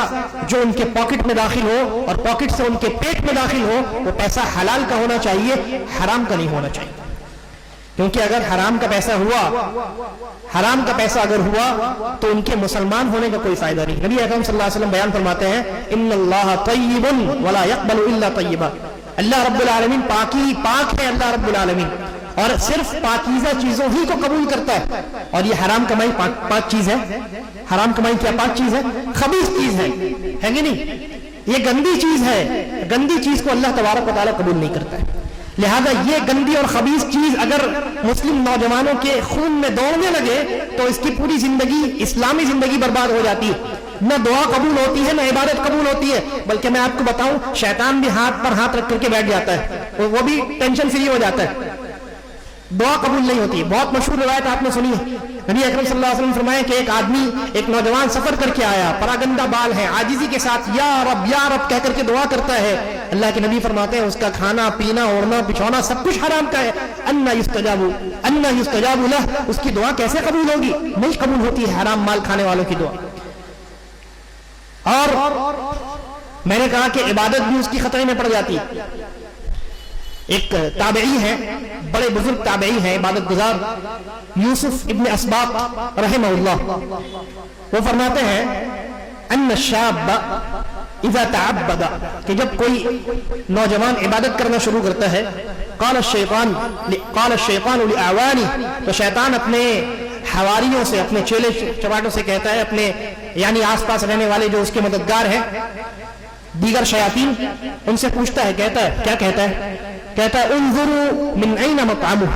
[SPEAKER 2] جو ان کے پاکٹ میں داخل ہو اور پاکٹ سے ان کے پیٹ میں داخل ہو، وہ پیسہ حلال کا ہونا چاہیے، حرام کا نہیں ہونا چاہیے. کیونکہ اگر حرام کا پیسہ اگر ہوا تو ان کے مسلمان ہونے کا کوئی فائدہ نہیں. نبی اکرم صلی اللہ علیہ وسلم بیان فرماتے ہیں ان اللہ طیب ولا يقبل الا طیبا. اللہ رب العالمین پاک ہے، اللہ رب العالمین، اور صرف پاکیزہ چیزوں ہی کو قبول کرتا ہے. اور یہ حرام کمائی پاک چیز ہے. حرام کمائی کیا پاک چیز ہے؟ خبیث چیز ہے کہ نہیں؟ یہ گندی چیز ہے. گندی چیز کو اللہ تبارک و تعالیٰ قبول نہیں کرتا ہے. لہذا یہ گندی اور خبیث چیز اگر مسلم نوجوانوں کے خون میں دوڑنے لگے تو اس کی پوری زندگی، اسلامی زندگی برباد ہو جاتی ہے. نہ دعا قبول ہوتی ہے، نہ عبادت قبول ہوتی ہے، بلکہ میں آپ کو بتاؤں شیطان بھی ہاتھ پر ہاتھ رکھ کر کے بیٹھ جاتا ہے، وہ بھی ٹینشن فری ہو جاتا ہے. دعا قبول نہیں ہوتی. بہت مشہور روایت آپ نے سنی ہے. نبی اکرم صلی اللہ علیہ وسلم فرمایا کہ ایک نوجوان سفر کر کے آیا، پراگندہ بال ہے، عاجزی کے ساتھ یا رب کہہ کر کے دعا کرتا ہے. اللہ کے نبی فرماتے ہیں اس کا کھانا پینا اوڑھنا بچھونا سب کچھ حرام کا ہے. انا یستجاب لہ، اس کی دعا کیسے قبول ہوگی؟ نہیں قبول ہوتی ہے حرام مال کھانے والوں کی دعا. اور میں نے کہا کہ عبادت بھی اس کی خطرے میں پڑ جاتی ہے. ایک تابعی ہے، بڑے بزرگ تابعی ہیں، عبادت گزار، یوسف ابن اسباط رحمہ اللہ. وہ فرماتے ہیں ان الشاب اذا تعبد، کہ جب کوئی نوجوان عبادت کرنا شروع کرتا ہے، قال الشیطان لاعوانه، تو شیطان اپنے حواریوں سے، اپنے چیلے چواٹوں سے کہتا ہے، اپنے یعنی آس پاس رہنے والے جو اس کے مددگار ہیں، دیگر شیاطین، ان سے پوچھتا ہے، کہتا ہے کیا کہتا ہے؟ کہتا ہے انظروا من این مطعمه،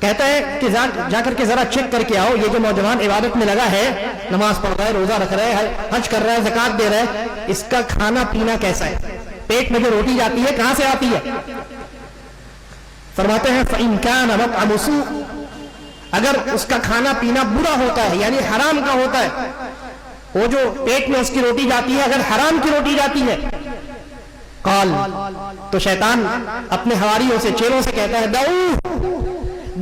[SPEAKER 2] کہتا ہے کہ جا کر کے ذرا چیک کر کے آؤ، یہ جو نوجوان عبادت میں لگا ہے، نماز پڑھ رہا ہے، روزہ رکھ رہا ہے، حج کر رہا ہے، زکات دے رہا ہے، اس کا کھانا پینا کیسا ہے؟ پیٹ میں جو روٹی جاتی ہے کہاں سے آتی ہے؟ فرماتے ہیں فَإِن كَانَ مَطْعَمُ سُوءٍ، اگر اس کا کھانا پینا برا ہوتا ہے یعنی حرام کا ہوتا ہے، وہ جو پیٹ میں اس کی روٹی جاتی ہے اگر حرام کی روٹی جاتی ہے، قال، تو شیطان اپنے حواریوں سے، چیلوں سے کہتا ہے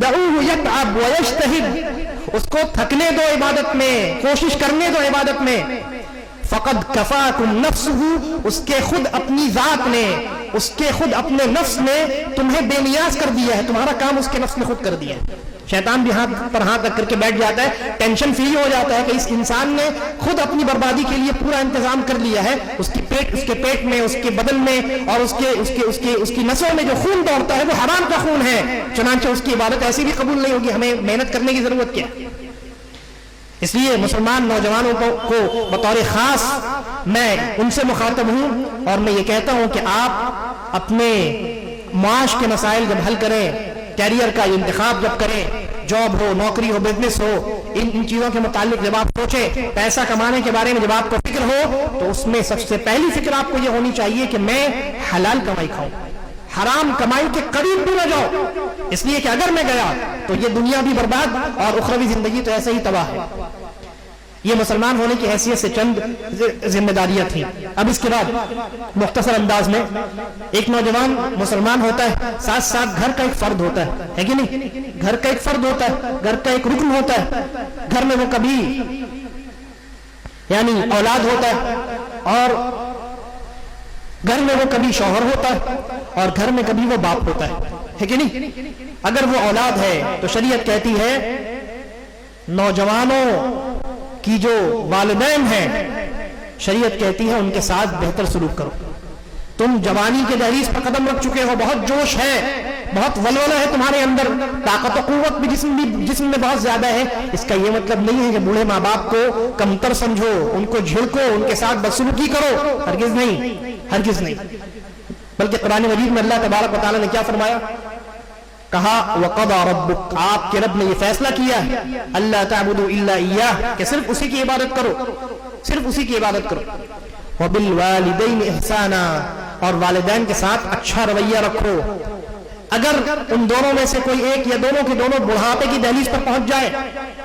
[SPEAKER 2] دعوه يتعب ويجتهد، اس کو تھکنے دو عبادت میں، کوشش کرنے دو عبادت میں، فقد کفاکم نفسہ، اس کے خود اپنی ذات نے، اس کے خود اپنے نفس نے تمہیں بے نیاز کر دیا ہے، تمہارا کام اس کے نفس نے خود کر دیا ہے۔ شیطان بھی ہاتھ پر ہاتھ رکھ کر کے بیٹھ جاتا ہے، ٹینشن فری ہو جاتا ہے کہ اس انسان نے خود اپنی بربادی کے لیے پورا انتظام کر لیا ہے، اس کے پیٹ میں، اس کے بدن میں اور اس کی نسوں میں جو خون دوڑتا ہے وہ حرام کا خون ہے، چنانچہ اس کی عبادت ایسی بھی قبول نہیں ہوگی، ہمیں محنت کرنے کی ضرورت کیا؟ اس لیے مسلمان نوجوانوں کو بطور خاص میں ان سے مخاطب ہوں اور میں یہ کہتا ہوں کہ آپ اپنے معاش کے مسائل جب حل کریں، کیریئر کا انتخاب جب کریں، جاب ہو، نوکری ہو، بزنس ہو، ان چیزوں کے متعلق جب آپ سوچیں، پیسہ کمانے کے بارے میں جب آپ کو فکر ہو، تو اس میں سب سے پہلی فکر آپ کو یہ ہونی چاہیے کہ میں حلال کمائی کھاؤں، حرام کمائی کے قریب بھی نہ جاؤ، اس لیے کہ اگر میں گیا تو یہ دنیا بھی برباد اور اخروی زندگی تو ایسے ہی تباہ ہے۔ یہ مسلمان ہونے کی حیثیت سے چند ذمہ داریاں تھیں۔ اب اس کے بعد مختصر انداز میں ایک نوجوان مسلمان ہوتا ہے، ساتھ ساتھ گھر کا ایک فرد ہوتا ہے کہ نہیں؟ گھر کا ایک فرد ہوتا ہے، گھر کا ایک رکن ہوتا ہے، گھر میں وہ کبھی یعنی اولاد ہوتا ہے، اور گھر میں وہ کبھی شوہر ہوتا ہے، اور گھر میں کبھی وہ باپ ہوتا ہے کہ نہیں؟ اگر وہ اولاد ہے تو شریعت کہتی ہے نوجوانوں کی جو والدین ہیں، شریعت کہتی ہے ان کے ساتھ بہتر سلوک کرو۔ تم جوانی کے دہلیز پر قدم رکھ چکے ہو، بہت جوش ہے، بہت ولولہ ہے تمہارے اندر، طاقت و قوت بھی جسم میں بہت زیادہ ہے، اس کا یہ مطلب نہیں ہے کہ بوڑھے ماں باپ کو کمتر سمجھو، ان کو جھڑکو، ان کے ساتھ بدسلوکی کرو، ہرگز نہیں، ہرگز نہیں۔ بلکہ قرآن مجید میں اللہ تبارک و تعالیٰ نے کیا فرمایا؟ کہا وَقَضَى رَبُّكَ، آپ کے رب نے یہ فیصلہ کیا ہے اللہ تعبدوا الا اياه، کہ صرف اسی کی عبادت کرو، صرف اسی کی عبادت کرو، وَبِالْوَالِدَيْنِ إِحْسَانًا، اور والدین کے ساتھ اچھا رویہ رکھو۔ اگر ان دونوں میں سے کوئی ایک یا دونوں کے دونوں بڑھاپے کی دہلیز پر پہنچ جائے،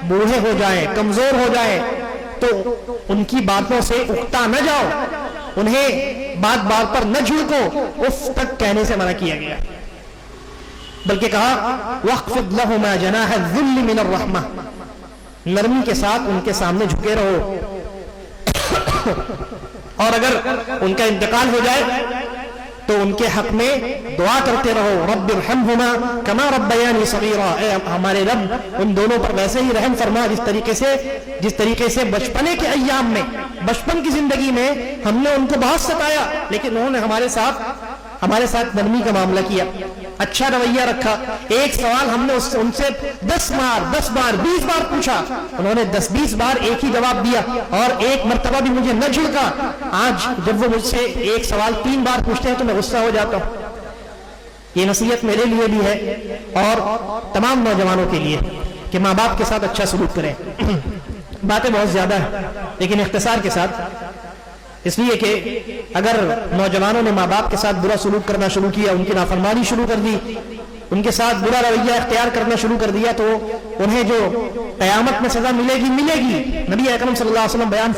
[SPEAKER 2] بوڑھے ہو جائیں، کمزور ہو جائیں، تو ان کی باتوں سے اکتا نہ جاؤ، انہیں بات بات پر نہ جھڑکو، اف تک کہنے سے منع کیا گیا، بلکہ کہا وَاخْفِضْ لَهُمَا جَنَاحَ الذُّلِّ مِنَ الرَّحْمَةِ، نرمی کے ساتھ ان کے سامنے جھکے رہو، اور اگر ان کا انتقال ہو جائے تو ان کے حق میں دعا کرتے رہو، رب ارحمہما کما ربیانی صغیرا، اے ہمارے رب ان دونوں پر ویسے ہی رحم فرما جس طریقے سے بچپنے کے ایام میں، بچپن کی زندگی میں ہم نے ان کو بہت ستایا لیکن انہوں نے ہمارے ساتھ نرمی کا معاملہ کیا، اچھا رویہ رکھا، ایک سوال ہم نے ان سے 10 بار 20 بار پوچھا، انہوں نے 10-20 بار ایک ہی جواب دیا، اور ایک مرتبہ بھی مجھے نہ جھڑکا۔ آج جب وہ مجھ سے ایک سوال 3 بار پوچھتے ہیں تو میں غصہ ہو جاتا ہوں۔ یہ نصیحت میرے لیے بھی ہے اور تمام نوجوانوں کے لیے کہ ماں باپ کے ساتھ اچھا سلوک کریں۔ باتیں بہت زیادہ ہیں لیکن اختصار کے ساتھ، اس لیے کہ اگر نوجوانوں نے ماں باپ کے ساتھ برا سلوک کرنا شروع کیا، ان کی نافرمانی شروع کر دی، ان کے ساتھ برا رویہ اختیار کرنا شروع کر دیا، تو انہیں جو قیامت میں سزا ملے گی نبی اکرم صلی اللہ علیہ وسلم بیان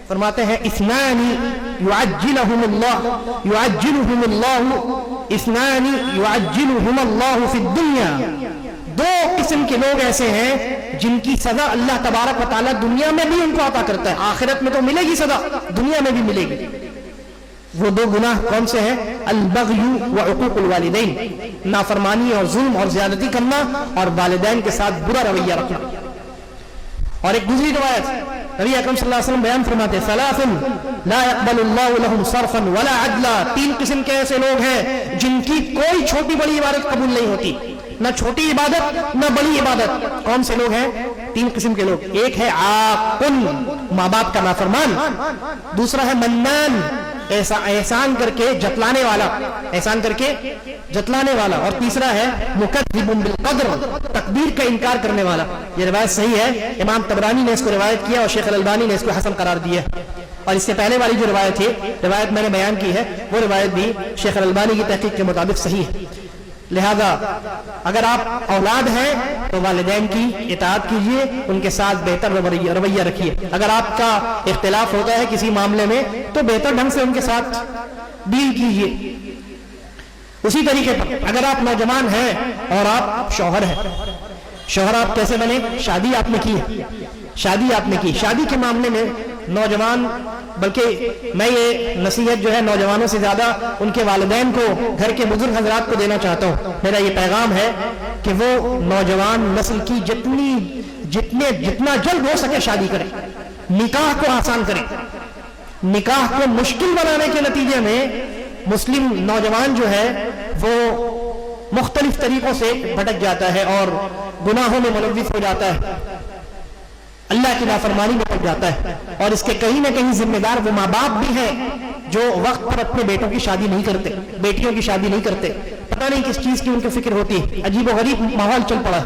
[SPEAKER 2] فرماتے ہیں اثنان يعجلهم اللہ فی الدنیا، 2 قسم کے لوگ ایسے ہیں جن کی سزا اللہ تبارک و تعالیٰ دنیا میں بھی ان کو عطا کرتا ہے، آخرت میں تو ملے گی سزا، دنیا میں بھی ملے گی۔ وہ 2 گناہ کون سے ہیں؟ البغی وعقوق الوالدین، نافرمانی اور ظلم اور زیادتی کرنا، اور والدین کے ساتھ برا رویہ رکھنا۔ اور ایک دوسری روایت نبی اکرم صلی اللہ علیہ وسلم بیان فرماتے ہیں ثلاث لا يقبل اللہ لهم صرفا ولا عدلا، 3 قسم کے ایسے لوگ ہیں جن کی کوئی چھوٹی بڑی عبادت قبول نہیں ہوتی، نہ چھوٹی عبادت نہ بڑی عبادت۔ کون سے لوگ ہیں؟ 3 قسم کے لوگ، ایک ہے عاقن، ماں باپ کا نافرمان، دوسرا ہے منان، احسان کر کے جتلانے والا، احسان کر کے جتلانے والا، اور تیسرا ہے مکذب بالقدر، تقدیر کا انکار کرنے والا۔ یہ روایت صحیح ہے، امام طبرانی نے اس کو روایت کیا اور شیخ الالبانی نے اس کو حسن قرار دیا، اور اس سے پہلے والی جو روایت ہے، روایت میں نے بیان کی ہے، وہ روایت بھی شیخ الالبانی کی تحقیق کے مطابق صحیح ہے۔ لہذا اگر آپ اولاد ہیں تو والدین کی اطاعت کیجئے، ان کے ساتھ بہتر رویہ رکھیے۔ اگر آپ کا اختلاف ہوتا ہے کسی معاملے میں تو بہتر ڈھنگ سے ان کے ساتھ ڈیل کیجئے۔ اسی طریقے پر اگر آپ نوجوان ہیں اور آپ شوہر ہیں، شوہر آپ کیسے بنے؟ شادی آپ نے کی، شادی آپ نے کی، شادی کے معاملے میں نوجوان، بلکہ میں یہ نصیحت جو ہے نوجوانوں سے زیادہ ان کے والدین کو، گھر کے بزرگ حضرات کو دینا چاہتا ہوں۔ میرا یہ پیغام ہے کہ وہ نوجوان نسل کی جتنا جلد ہو سکے شادی کریں، نکاح کو آسان کریں۔ نکاح کو مشکل بنانے کے نتیجے میں مسلم نوجوان جو ہے وہ مختلف طریقوں سے بھٹک جاتا ہے اور گناہوں میں ملوث ہو جاتا ہے، اللہ کی نافرمانی میں پڑ جاتا ہے، اور اس کے کہیں نہ کہیں ذمہ دار وہ ماں باپ بھی ہیں جو وقت پر اپنے بیٹوں کی شادی نہیں کرتے، بیٹیوں کی شادی نہیں کرتے۔ پتہ نہیں کس چیز کی ان کو فکر ہوتی ہے، عجیب و غریب ماحول چل پڑا۔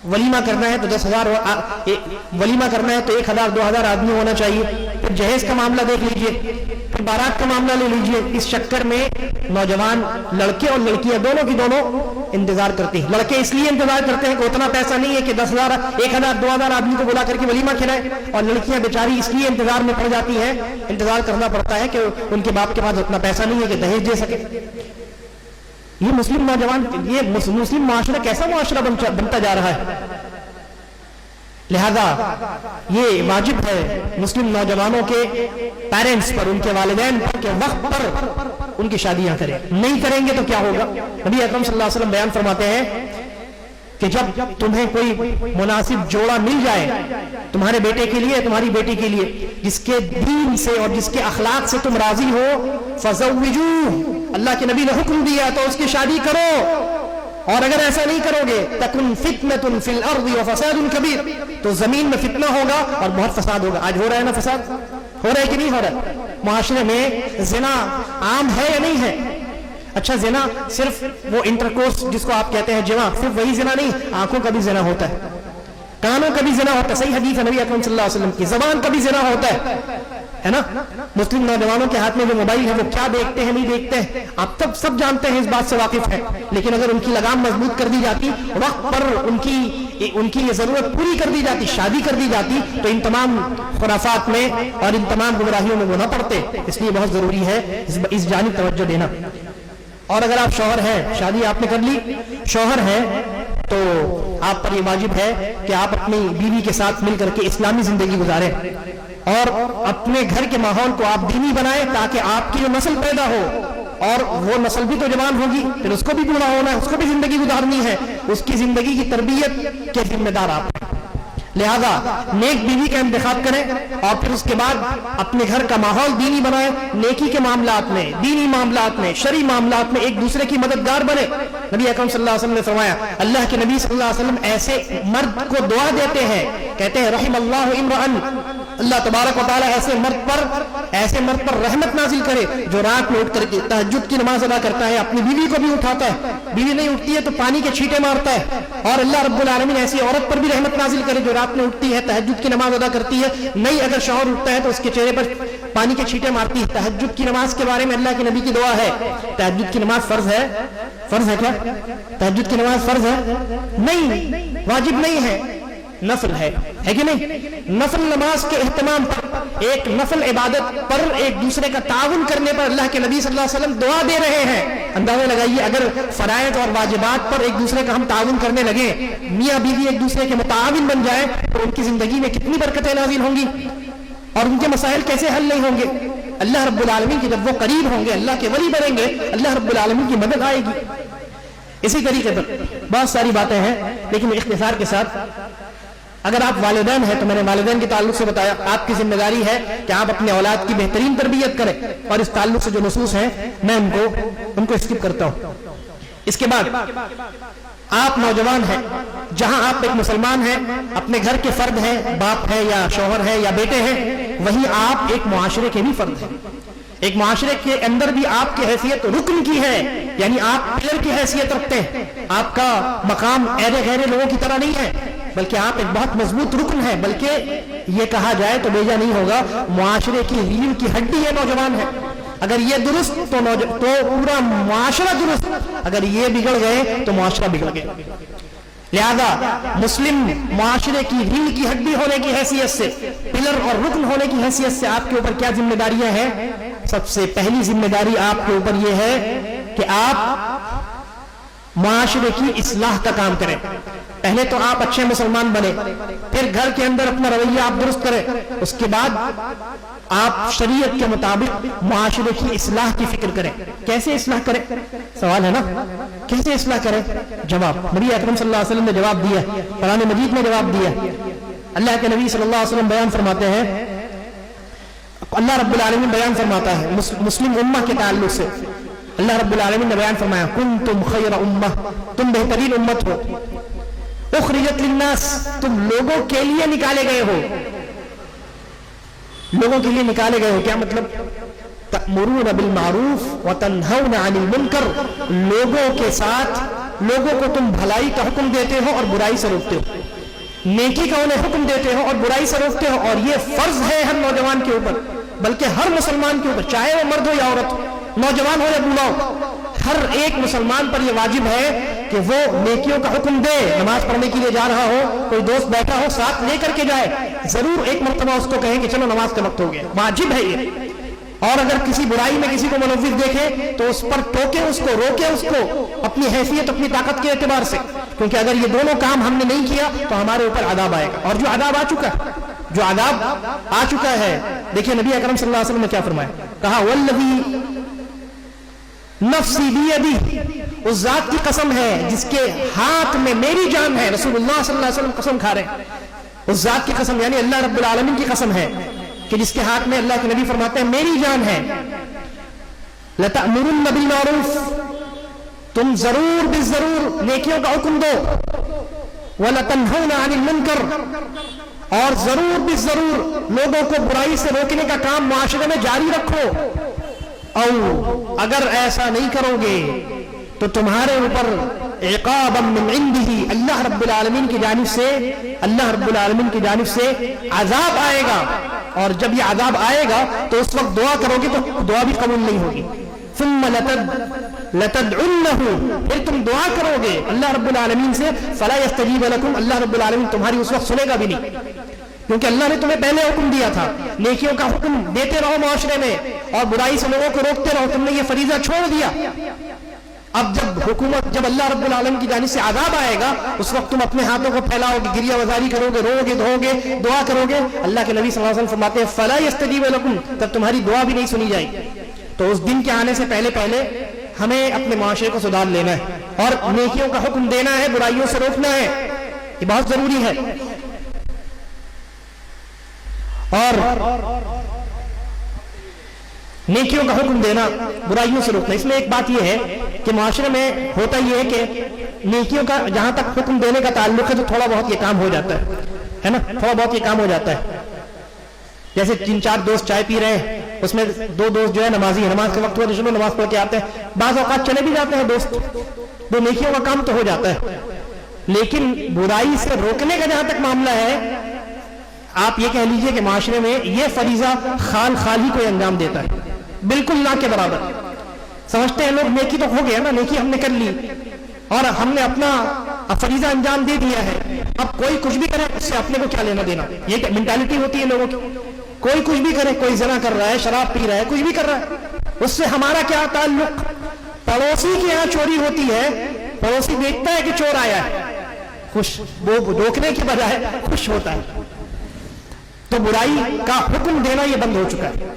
[SPEAKER 2] ولیمہ کرنا ہے تو 10,000، ولیمہ کرنا ہے تو 1,000 2,000 آدمی ہونا چاہیے، پھر جہیز کا معاملہ دیکھ لیجئے، پھر بارات کا معاملہ لے لیجئے۔ اس چکر میں نوجوان لڑکے اور لڑکیاں دونوں کی دونوں انتظار کرتے ہیں۔ لڑکے اس لیے انتظار کرتے ہیں کہ اتنا پیسہ نہیں ہے کہ 10,000 1,000 2,000 آدمی کو بلا کر کے ولیمہ کھلائے، اور لڑکیاں بیچاری اس لیے انتظار میں پڑ جاتی ہیں، انتظار کرنا پڑتا ہے کہ ان کے باپ کے پاس اتنا پیسہ نہیں ہے کہ دہیج دے سکے۔ یہ مسلم نوجوان، یہ مسلم معاشرہ کیسا معاشرہ بنتا جا رہا ہے؟ لہذا یہ واجب ہے مسلم نوجوانوں کے پیرنٹس پر، ان کے والدین پر کہ وقت پر ان کی شادیاں کریں۔ نہیں کریں گے تو کیا ہوگا؟ نبی اکرم صلی اللہ علیہ وسلم بیان فرماتے ہیں کہ جب تمہیں کوئی مناسب جوڑا مل جائے تمہارے بیٹے کے لیے، تمہاری بیٹی کے لیے، جس کے دین سے اور جس کے اخلاق سے تم راضی ہو، فزوجوہ، اللہ کے نبی نے حکم دیا تو اس کی شادی کرو، اور اگر ایسا نہیں کرو گے تکن فتنۃ فی الارض وفساد کبیر، تو زمین میں فتنہ ہوگا اور بہت فساد ہوگا۔ آج ہو رہا ہے نا فساد؟ ہو رہا ہے کہ نہیں ہو رہا ہے؟ معاشرے میں زنا عام ہے یا نہیں ہے؟ اچھا زنا صرف وہ انٹرکورس جس کو آپ کہتے ہیں جماع، صرف وہی زنا نہیں، آنکھوں کا بھی زنا ہوتا ہے، کانوں کا بھی زنا ہوتا ہے، صحیح حدیث ہے نبی اکرم صلی اللہ علیہ وسلم کی، زبان کا بھی زنا ہوتا ہے نا؟ مسلم نوجوانوں کے ہاتھ میں جو موبائل ہے وہ کیا دیکھتے ہیں نہیں دیکھتے ہیں آپ تب سب جانتے ہیں، اس بات سے واقف ہے، لیکن اگر ان کی لگام مضبوط کر دی جاتی، وقت پر ان کی یہ ضرورت پوری کر دی جاتی، شادی کر دی جاتی، تو ان تمام خرافات میں اور ان تمام گمراہیوں میں وہ نہ پڑتے۔ اس لیے بہت ضروری ہے اس جانب توجہ دینا۔ اور اگر آپ شوہر ہیں، شادی آپ نے کر لی، شوہر ہیں، تو آپ پر یہ واجب ہے کہ آپ اپنی بیوی کے ساتھ مل کر کے اسلامی زندگی گزاریں، اور اپنے گھر کے ماحول کو آپ دینی بنائیں تاکہ آپ کی جو نسل پیدا ہو، اور وہ نسل بھی تو جوان ہوگی، پھر اس کو بھی بوڑھا ہونا ہے، اس کو بھی زندگی گزارنی ہے، اس کی زندگی کی تربیت کے ذمہ دار آپ ہیں۔ لہذا نیک بیوی کا انتخاب کریں، اور پھر اس کے بعد اپنے گھر کا ماحول دینی بنائیں، نیکی کے معاملات میں، دینی معاملات میں، شرعی معاملات میں ایک دوسرے کی مددگار بنے۔ نبی اکرم صلی اللہ علیہ وسلم نے فرمایا، اللہ کے نبی صلی اللہ علیہ وسلم ایسے مرد کو دعا دیتے ہیں، کہتے ہیں رحم اللہ امرأن، اللہ تبارک و تعالیٰ ایسے مرد پر رحمت نازل کرے جو رات میں اٹھ کر کے تہجد کی نماز ادا کرتا ہے، اپنی بیوی کو بھی اٹھاتا ہے، بیوی نہیں اٹھتی ہے تو پانی کے چھینٹے مارتا ہے، اور اللہ رب العالمین ایسی عورت پر بھی رحمت نازل کرے جو رات میں اٹھتی ہے، تہجد کی نماز ادا کرتی ہے، نہیں اگر شوہر اٹھتا ہے تو اس کے چہرے پر پانی کے چھینٹے مارتی ہے۔ تہجد کی نماز کے بارے میں اللہ کے نبی کی دعا ہے، تہجد کی نماز فرض ہے کیا؟ تہجد کی نماز فرض ہے؟ نہیں، واجب نہیں ہے، نفل ہے کہ نہیں؟ نفل نماز کے اہتمام پر، ایک نفل عبادت پر ایک دوسرے کا تعاون کرنے پر اللہ کے نبی صلی اللہ علیہ وسلم دعا دے رہے ہیں۔ اندازہ لگائیے اگر فرائض اور واجبات پر ایک دوسرے کا ہم تعاون کرنے لگے، میاں بیوی ایک دوسرے کے متعاون بن جائیں، تو ان کی زندگی میں کتنی برکتیں نازل ہوں گی اور ان کے مسائل کیسے حل نہیں ہوں گے۔ اللہ رب العالمین کی جب وہ قریب ہوں گے، اللہ کے ولی بنیں گے، اللہ رب العالمین کی مدد آئے گی۔ اسی طریقے پر بہت ساری باتیں ہیں، لیکن اختصار کے ساتھ اگر آپ والدین ہیں تو میں نے والدین کے تعلق سے بتایا، آپ کی ذمہ داری ہے کہ آپ اپنے اولاد کی بہترین تربیت کریں، اور اس تعلق سے جو نصوص ہیں میں ان کو اسکپ کرتا ہوں۔ اس کے بعد آپ نوجوان ہیں، جہاں آپ ایک مسلمان ہیں، اپنے گھر کے فرد ہیں، باپ ہے یا شوہر ہے یا بیٹے ہیں، وہیں آپ ایک معاشرے کے بھی فرد ہیں،
[SPEAKER 3] ایک معاشرے کے اندر بھی آپ کی حیثیت رکن کی ہے، یعنی آپ پلر کی حیثیت رکھتے ہیں، آپ کا مقام ایرے غیرے لوگوں کی طرح نہیں ہے، بلکہ آپ ایک بہت مضبوط رکن ہے، بلکہ یہ کہا جائے تو بیجا نہیں ہوگا معاشرے کی ریڑھ کی ہڈی ہے نوجوان ہے۔ اگر یہ درست تو پورا معاشرہ درست، اگر یہ بگڑ گئے تو معاشرہ بگڑ گیا۔ لہذا مسلم معاشرے کی ریڑھ کی ہڈی ہونے کی حیثیت سے، پلر اور رکن ہونے کی حیثیت سے آپ کے اوپر کیا ذمہ داریاں ہیں؟ سب سے پہلی ذمہ داری آپ کے اوپر یہ ہے کہ آپ معاشرے کی اصلاح کا کام کریں۔ پہلے تو آپ اچھے مسلمان بنے، پھر گھر کے اندر اپنا رویہ آپ درست کریں، اس کے بعد آپ شریعت کے مطابق معاشرے کی اصلاح کی فکر کریں۔ کیسے اصلاح کریں؟ سوال ہے نا، کیسے اصلاح کریں؟ جواب نبی اکرم صلی اللہ علیہ وسلم نے جواب دیا، قرآن مجید میں جواب دیا۔ اللہ کے نبی صلی اللہ علیہ وسلم بیان فرماتے ہیں، اللہ رب العالمین بیان فرماتا ہے مسلم امہ کے تعلق سے، اللہ رب العالمین نے بیان فرمایا کنتم خیر امہ، تم بہترین امت ہو، اخرجت للناس، تم لوگوں کے لیے نکالے گئے ہو، لوگوں کے لیے نکالے گئے ہو۔ کیا مطلب؟ تأمرون بالمعروف وتنہون عن المنکر، لوگوں کے ساتھ لوگوں کو تم بھلائی کا حکم دیتے ہو اور برائی سے روکتے ہو، نیکی کا انہیں حکم دیتے ہو اور برائی سے روکتے ہو، اور یہ فرض ہے ہر نوجوان کے اوپر، بلکہ ہر مسلمان کے اوپر، چاہے وہ مرد ہو یا عورت، نوجوان ہو یا بوڑھا ہو، ہر ایک مسلمان پر یہ واجب ہے کہ وہ نیکیوں کا حکم دے۔ نماز پڑھنے کے لیے جا رہا ہو، کوئی دوست بیٹھا ہو، ساتھ لے کر کے جائے، ضرور ایک مرتبہ اس کو کہیں کہ چلو نماز کا وقت ہو گیا، واجب ہے یہ۔ اور اگر کسی برائی میں کسی کو ملوث دیکھے تو اس پر ٹوکے، اس کو روکے، اس کو اپنی حیثیت اپنی طاقت کے اعتبار سے، کیونکہ اگر یہ دونوں کام ہم نے نہیں کیا تو ہمارے اوپر عذاب آئے گا، اور جو عذاب آ چکا ہے، جو عذاب آ چکا ہے، دیکھیے نبی اکرم صلی اللہ علیہ وسلم نے کیا فرمایا، کہا والذی نفسی بیدی، اس ذات کی قسم ہے جس کے ہاتھ میں میری جان ہے، رسول اللہ صلی اللہ علیہ وسلم قسم کھا رہے ہیں، اس ذات کی قسم یعنی اللہ رب العالمین کی قسم ہے کہ جس کے ہاتھ میں، اللہ کے نبی فرماتے ہیں میری جان ہے، لَتَأْمُرُنَّ بِالْمَعْرُوفِ، تم ضرور بالضرور نیکیوں کا حکم دو، وَلَتَنْهَوْنَ عَنِ الْمُنْكَرِ، اور ضرور بالضرور لوگوں کو برائی سے روکنے کا کام معاشرے میں جاری رکھو، او اگر ایسا نہیں کرو گے تو تمہارے اوپر عقابا من عنده، اللہ رب العالمین کی جانب سے، اللہ رب العالمین کی جانب سے عذاب آئے گا، اور جب یہ عذاب آئے گا تو اس وقت دعا کرو گے تو دعا بھی قبول نہیں ہوگی۔ ثم لتدعنه، پھر تم دعا کرو گے اللہ رب العالمین سے، فلا يستجیب لکم، اللہ رب العالمین تمہاری اس وقت سنے گا بھی نہیں، کیونکہ اللہ نے تمہیں پہلے حکم دیا تھا نیکیوں کا حکم دیتے رہو معاشرے میں اور برائی سے لوگوں کو روکتے رہو، تم نے یہ فریضہ چھوڑ دیا۔ اب جب اللہ رب العالمین کی جانب سے عذاب آئے گا، اس وقت تم اپنے ہاتھوں کو پھیلاؤ گے، گریہ وزاری کرو گے، رو گے، دھو گے، دعا کرو گے، اللہ کے نبی صلی اللہ علیہ وسلم فرماتے ہیں فلا یستجیب لکم، تب تمہاری دعا بھی نہیں سنی جائے گی۔ تو اس دن کے آنے سے پہلے پہلے ہمیں اپنے معاشرے کو سدھار لینا ہے اور نیکیوں کا حکم دینا ہے، برائیوں سے روکنا ہے، یہ بہت ضروری ہے۔ اور نیکیوں کا حکم دینا، برائیوں سے روکنا، اس میں ایک بات یہ ہے کہ معاشرے میں ہوتا یہ ہے کہ نیکیوں کا جہاں تک حکم دینے کا تعلق ہے تو تھوڑا بہت یہ کام ہو جاتا ہے نا، تھوڑا بہت یہ کام ہو جاتا ہے۔ جیسے 3-4 دوست چائے پی رہے ہیں، اس میں 2 دوست جو ہے نمازی ہیں، نماز کا وقت ہوا تو چلو نماز پڑھ کے آتے ہیں، بعض اوقات چلے بھی جاتے ہیں دوست، تو نیکیوں کا کام تو ہو جاتا ہے، لیکن برائی سے روکنے کا جہاں تک معاملہ ہے، آپ یہ کہہ لیجئے کہ معاشرے میں یہ فریضہ خال ہی کوئی انجام دیتا ہے، بالکل نہ کے برابر۔ سمجھتے ہیں لوگ نیکی تو ہو گیا نا، نیکی ہم نے کر لی اور ہم نے اپنا فریضہ انجام دے دیا ہے، اب کوئی کچھ بھی کرے اس سے اپنے کو کیا لینا دینا، یہ مینٹالٹی ہوتی ہے لوگوں کی۔ کوئی کچھ بھی کرے، کوئی زنا کر رہا ہے، شراب پی رہا ہے، کچھ بھی کر رہا ہے، اس سے ہمارا کیا تعلق؟ پڑوسی کے یہاں چوری ہوتی ہے، پڑوسی دیکھتا ہے کہ چور آیا ہے، خوش، وہ روکنے کے بجائے خوش ہوتا ہے۔ تو برائی کا حکم دینا یہ بند ہو چکا ہے۔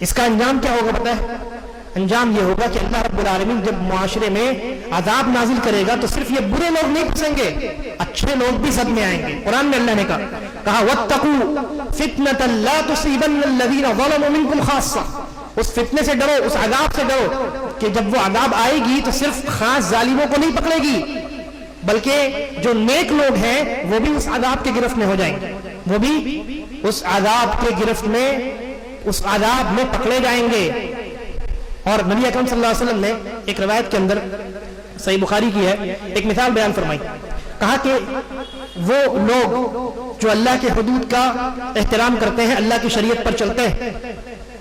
[SPEAKER 3] اس کا انجام کیا ہوگا پتہ ہے؟ انجام یہ ہوگا کہ اللہ رب العالمین جب معاشرے میں عذاب نازل کرے گا تو صرف یہ برے لوگ نہیں پھنسیں گے، اچھے لوگ بھی صد میں آئیں گے۔ قرآن میں اللہ نے کہا وَاتَّقُوا فِتْنَةً لَا تُصِيبَنَّ الَّذِينَ ظَلَمُوا مِنْكُمْ خَاصَّةً، اس فتنے سے ڈرو، اس عذاب سے ڈرو کہ جب وہ عذاب آئے گی تو صرف خاص ظالموں کو نہیں پکڑے گی، بلکہ جو نیک لوگ ہیں وہ بھی اس عذاب کے گرفت میں ہو جائیں گے، وہ بھی اس عذاب کے گرفت میں اس عذاب میں پکڑے جائیں گے. اور نبی اکرم صلی اللہ علیہ وسلم نے ایک روایت کے اندر صحیح بخاری کی ہے ایک مثال بیان فرمائی. کہا کہ وہ لوگ جو اللہ کے حدود کا احترام کرتے ہیں, اللہ کی شریعت پر چلتے ہیں,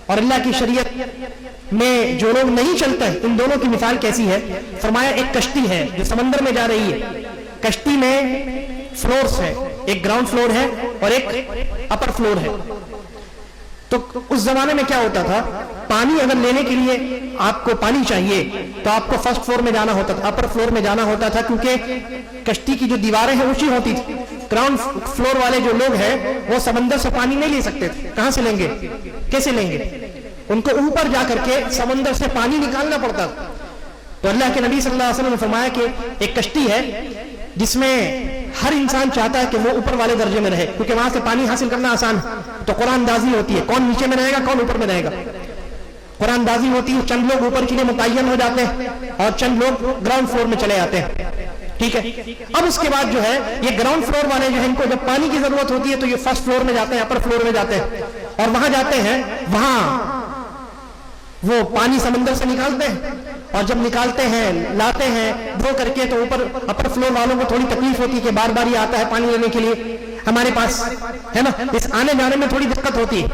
[SPEAKER 3] اور اللہ کی شریعت میں جو لوگ نہیں چلتے, ان دونوں کی مثال کیسی ہے؟ فرمایا ایک کشتی ہے جو سمندر میں جا رہی ہے. کشتی میں فلورز ہے, ایک گراؤنڈ فلور ہے اور ایک اپر فلور ہے. تو اس زمانے میں کیا ہوتا تھا, پانی اگر لینے کے لیے آپ کو پانی چاہیے تو آپ کو فرسٹ فلور میں جانا ہوتا تھا, اپر فلور میں جانا ہوتا تھا, کیونکہ کشتی کی جو دیواریں ہیں اونچی ہوتی تھی. گراؤنڈ فلور والے جو لوگ ہیں وہ سمندر سے پانی نہیں لے سکتے تھے. کہاں سے لیں گے, کیسے لیں گے؟ ان کو اوپر جا کر کے سمندر سے پانی نکالنا پڑتا. تو اللہ کے نبی صلی اللہ علیہ وسلم نے فرمایا کہ ایک کشتی ہے جس میں ہر انسان چاہتا ہے کہ وہ اوپر والے درجے میں رہے, کیونکہ وہاں سے پانی حاصل کرنا آسان ہے. تو قرآن دازی ہوتی ہے, کون نیچے میں رہے گا کون اوپر میں رہے گا. قرآن دازی ہوتی ہے, چند لوگ اوپر کے لیے متعین ہو جاتے ہیں اور چند لوگ گراؤنڈ فلور میں چلے جاتے ہیں. ٹھیک ہے. اب اس کے بعد جو ہے یہ گراؤنڈ فلور والے جو ہے ان کو جب پانی کی ضرورت ہوتی ہے تو یہ فرسٹ فلور میں جاتے ہیں, اپر فلور میں جاتے ہیں, اور وہاں جاتے ہیں, وہاں وہ پانی سمندر سے نکالتے ہیں, اور جب نکالتے ہیں لاتے ہیں دھو کر کے, تو اوپر اپر فلور والوں کو تھوڑی تکلیف ہوتی ہے کہ بار بار یہ آتا ہے پانی لینے کے لیے ہمارے پاس, ہے نا, اس آنے جانے میں تھوڑی دقت ہوتی ہے,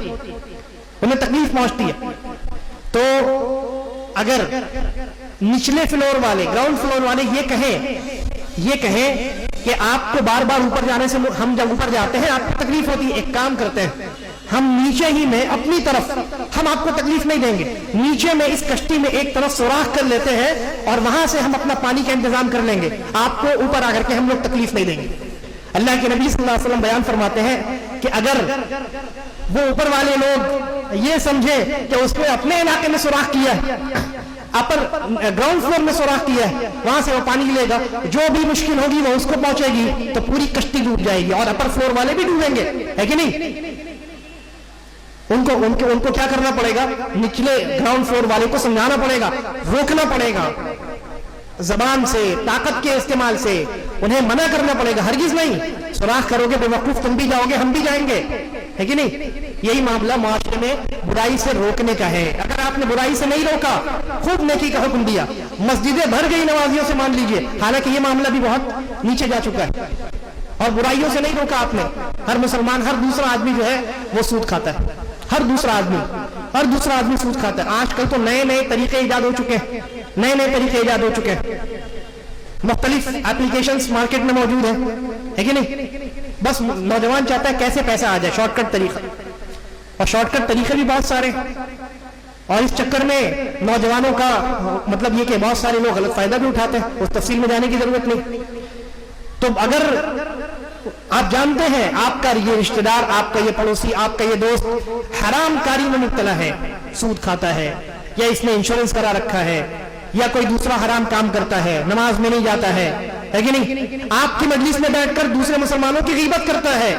[SPEAKER 3] انہیں تکلیف پہنچتی ہے. تو اگر نچلے فلور والے, گراؤنڈ فلور والے یہ کہیں کہ آپ کو بار بار اوپر جانے سے, ہم جب اوپر جاتے ہیں آپ کو تکلیف ہوتی ہے, ایک کام کرتے ہیں ہم نیچے ہی میں اپنی طرف, ہم آپ کو تکلیف نہیں دیں گے, نیچے میں اس کشتی میں ایک طرف سوراخ کر لیتے ہیں اور وہاں سے ہم اپنا پانی کا انتظام کر لیں گے, آپ کو اوپر آ کر کے ہم لوگ تکلیف نہیں دیں گے. اللہ کے نبی صلی اللہ علیہ وسلم بیان فرماتے ہیں کہ اگر وہ اوپر والے لوگ یہ سمجھے کہ اس نے اپنے علاقے میں سوراخ کیا ہے, اپر گراؤنڈ فلور میں سوراخ کیا ہے, وہاں سے وہ پانی لے گا, جو بھی مشکل ہوگی وہ اس کو پہنچے گی, تو پوری کشتی ڈوب جائے گی اور اپر فلور والے بھی ڈوبیں گے, ہے کہ نہیں. ان کو کیا کرنا پڑے گا, نچلے گراؤنڈ فلور والے کو سمجھانا پڑے گا, روکنا پڑے گا, زبان سے, طاقت کے استعمال سے انہیں منع کرنا پڑے گا. ہرگز نہیں سوراخ کرو گے بے وقوف, تم بھی جاؤ گے ہم بھی جائیں گے, ہے کہ نہیں. یہی معاملہ معاشرے میں برائی سے روکنے کا ہے. اگر آپ نے برائی سے نہیں روکا, خوب نیکی کا حکم دیا, مسجدیں بھر گئی نمازیوں سے مان لیجئے, حالانکہ یہ معاملہ بھی بہت نیچے جا چکا ہے, اور برائیوں سے نہیں روکا آپ نے. ہر مسلمان, ہر دوسرا آدمی جو ہے وہ سود کھاتا ہے, ہر دوسرا آدمی سود کھاتا ہے. آج کل تو نئے طریقے ایجاد ہو چکے ہیں, مختلف ایپلیکیشنز مارکیٹ میں موجود ہیں, ہے کہ نہیں. بس نوجوان چاہتا ہے کیسے پیسہ آ جائے, شارٹ کٹ طریقہ, اور شارٹ کٹ طریقے بھی بہت سارے, اور اس چکر میں نوجوانوں کا مطلب یہ کہ بہت سارے لوگ غلط فائدہ بھی اٹھاتے ہیں, اس تفصیل میں جانے کی ضرورت نہیں. تو اگر آپ جانتے ہیں آپ کا یہ رشتہ دار, آپ کا یہ پڑوسی, آپ کا یہ دوست حرام کاری میں مبتلا ہے, سود کھاتا ہے, یا اس نے انشورنس کرا رکھا ہے, یا کوئی دوسرا حرام کام کرتا ہے, نماز میں نہیں جاتا ہے کہ نہیں, آپ کی مجلس میں بیٹھ کر دوسرے مسلمانوں کی غیبت کرتا ہے,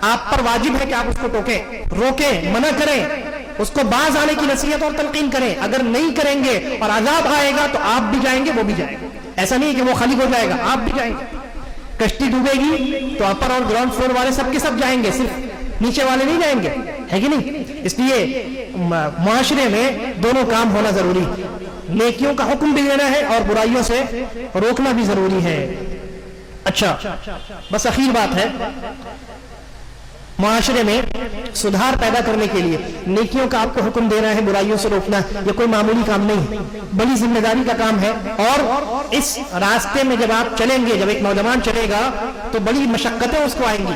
[SPEAKER 3] آپ پر واجب ہے کہ آپ اس کو ٹوکیں, روکیں, منع کریں, اس کو باز آنے کی نصیحت اور تلقین کریں. اگر نہیں کریں گے اور عذاب آئے گا تو آپ بھی جائیں گے, وہ بھی جائیں گے. ایسا نہیں کہ وہ خالی ہو جائے گا, آپ بھی جائیں گے. کشتی ڈوبے گی تو اپر اور گراؤنڈ فلور والے سب کے سب جائیں گے, صرف نیچے والے نہیں جائیں گے, ہے کہ نہیں. اس لیے معاشرے میں دونوں کام ہونا ضروری, نیکیوں کا حکم بھی دینا ہے اور برائیوں سے روکنا بھی ضروری ہے. اچھا, بس اخیر بات ہے, معاشرے میں سدھار پیدا کرنے کے لیے نیکیوں کا آپ کو حکم دینا ہے, برائیوں سے روکنا ہے. یہ کوئی معمولی کام نہیں, بڑی ذمہ داری کا کام ہے. اور اس راستے میں جب آپ چلیں گے, جب ایک نوجوان چلے گا تو بڑی مشقتیں اس کو آئیں گی.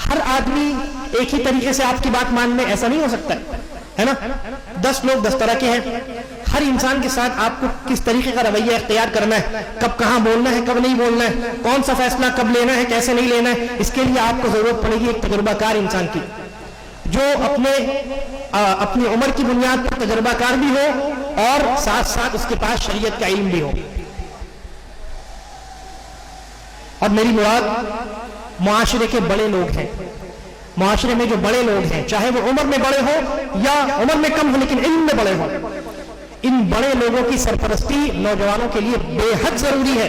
[SPEAKER 3] ہر آدمی ایک ہی طریقے سے آپ کی بات ماننے, ایسا نہیں ہو سکتا ہے نا. 10 لوگ 10 طرح کے ہیں. ہر انسان کے ساتھ آپ کو کس طریقے کا رویہ اختیار کرنا ہے, کب کہاں بولنا ہے, کب نہیں بولنا ہے, کون سا فیصلہ کب لینا ہے, کیسے نہیں لینا ہے, اس کے لیے آپ کو ضرورت پڑے گی ایک تجربہ کار انسان کی, جو اپنی عمر کی بنیاد پر تجربہ کار بھی ہو اور ساتھ ساتھ اس کے پاس شریعت کا علم بھی ہو. اور میری مراد معاشرے کے بڑے لوگ ہیں. معاشرے میں جو بڑے لوگ ہیں, چاہے وہ عمر میں بڑے ہوں یا عمر میں کم ہوں لیکن علم میں بڑے ہوں, ان بڑے لوگوں کی سرپرستی نوجوانوں کے لیے بے حد ضروری ہے.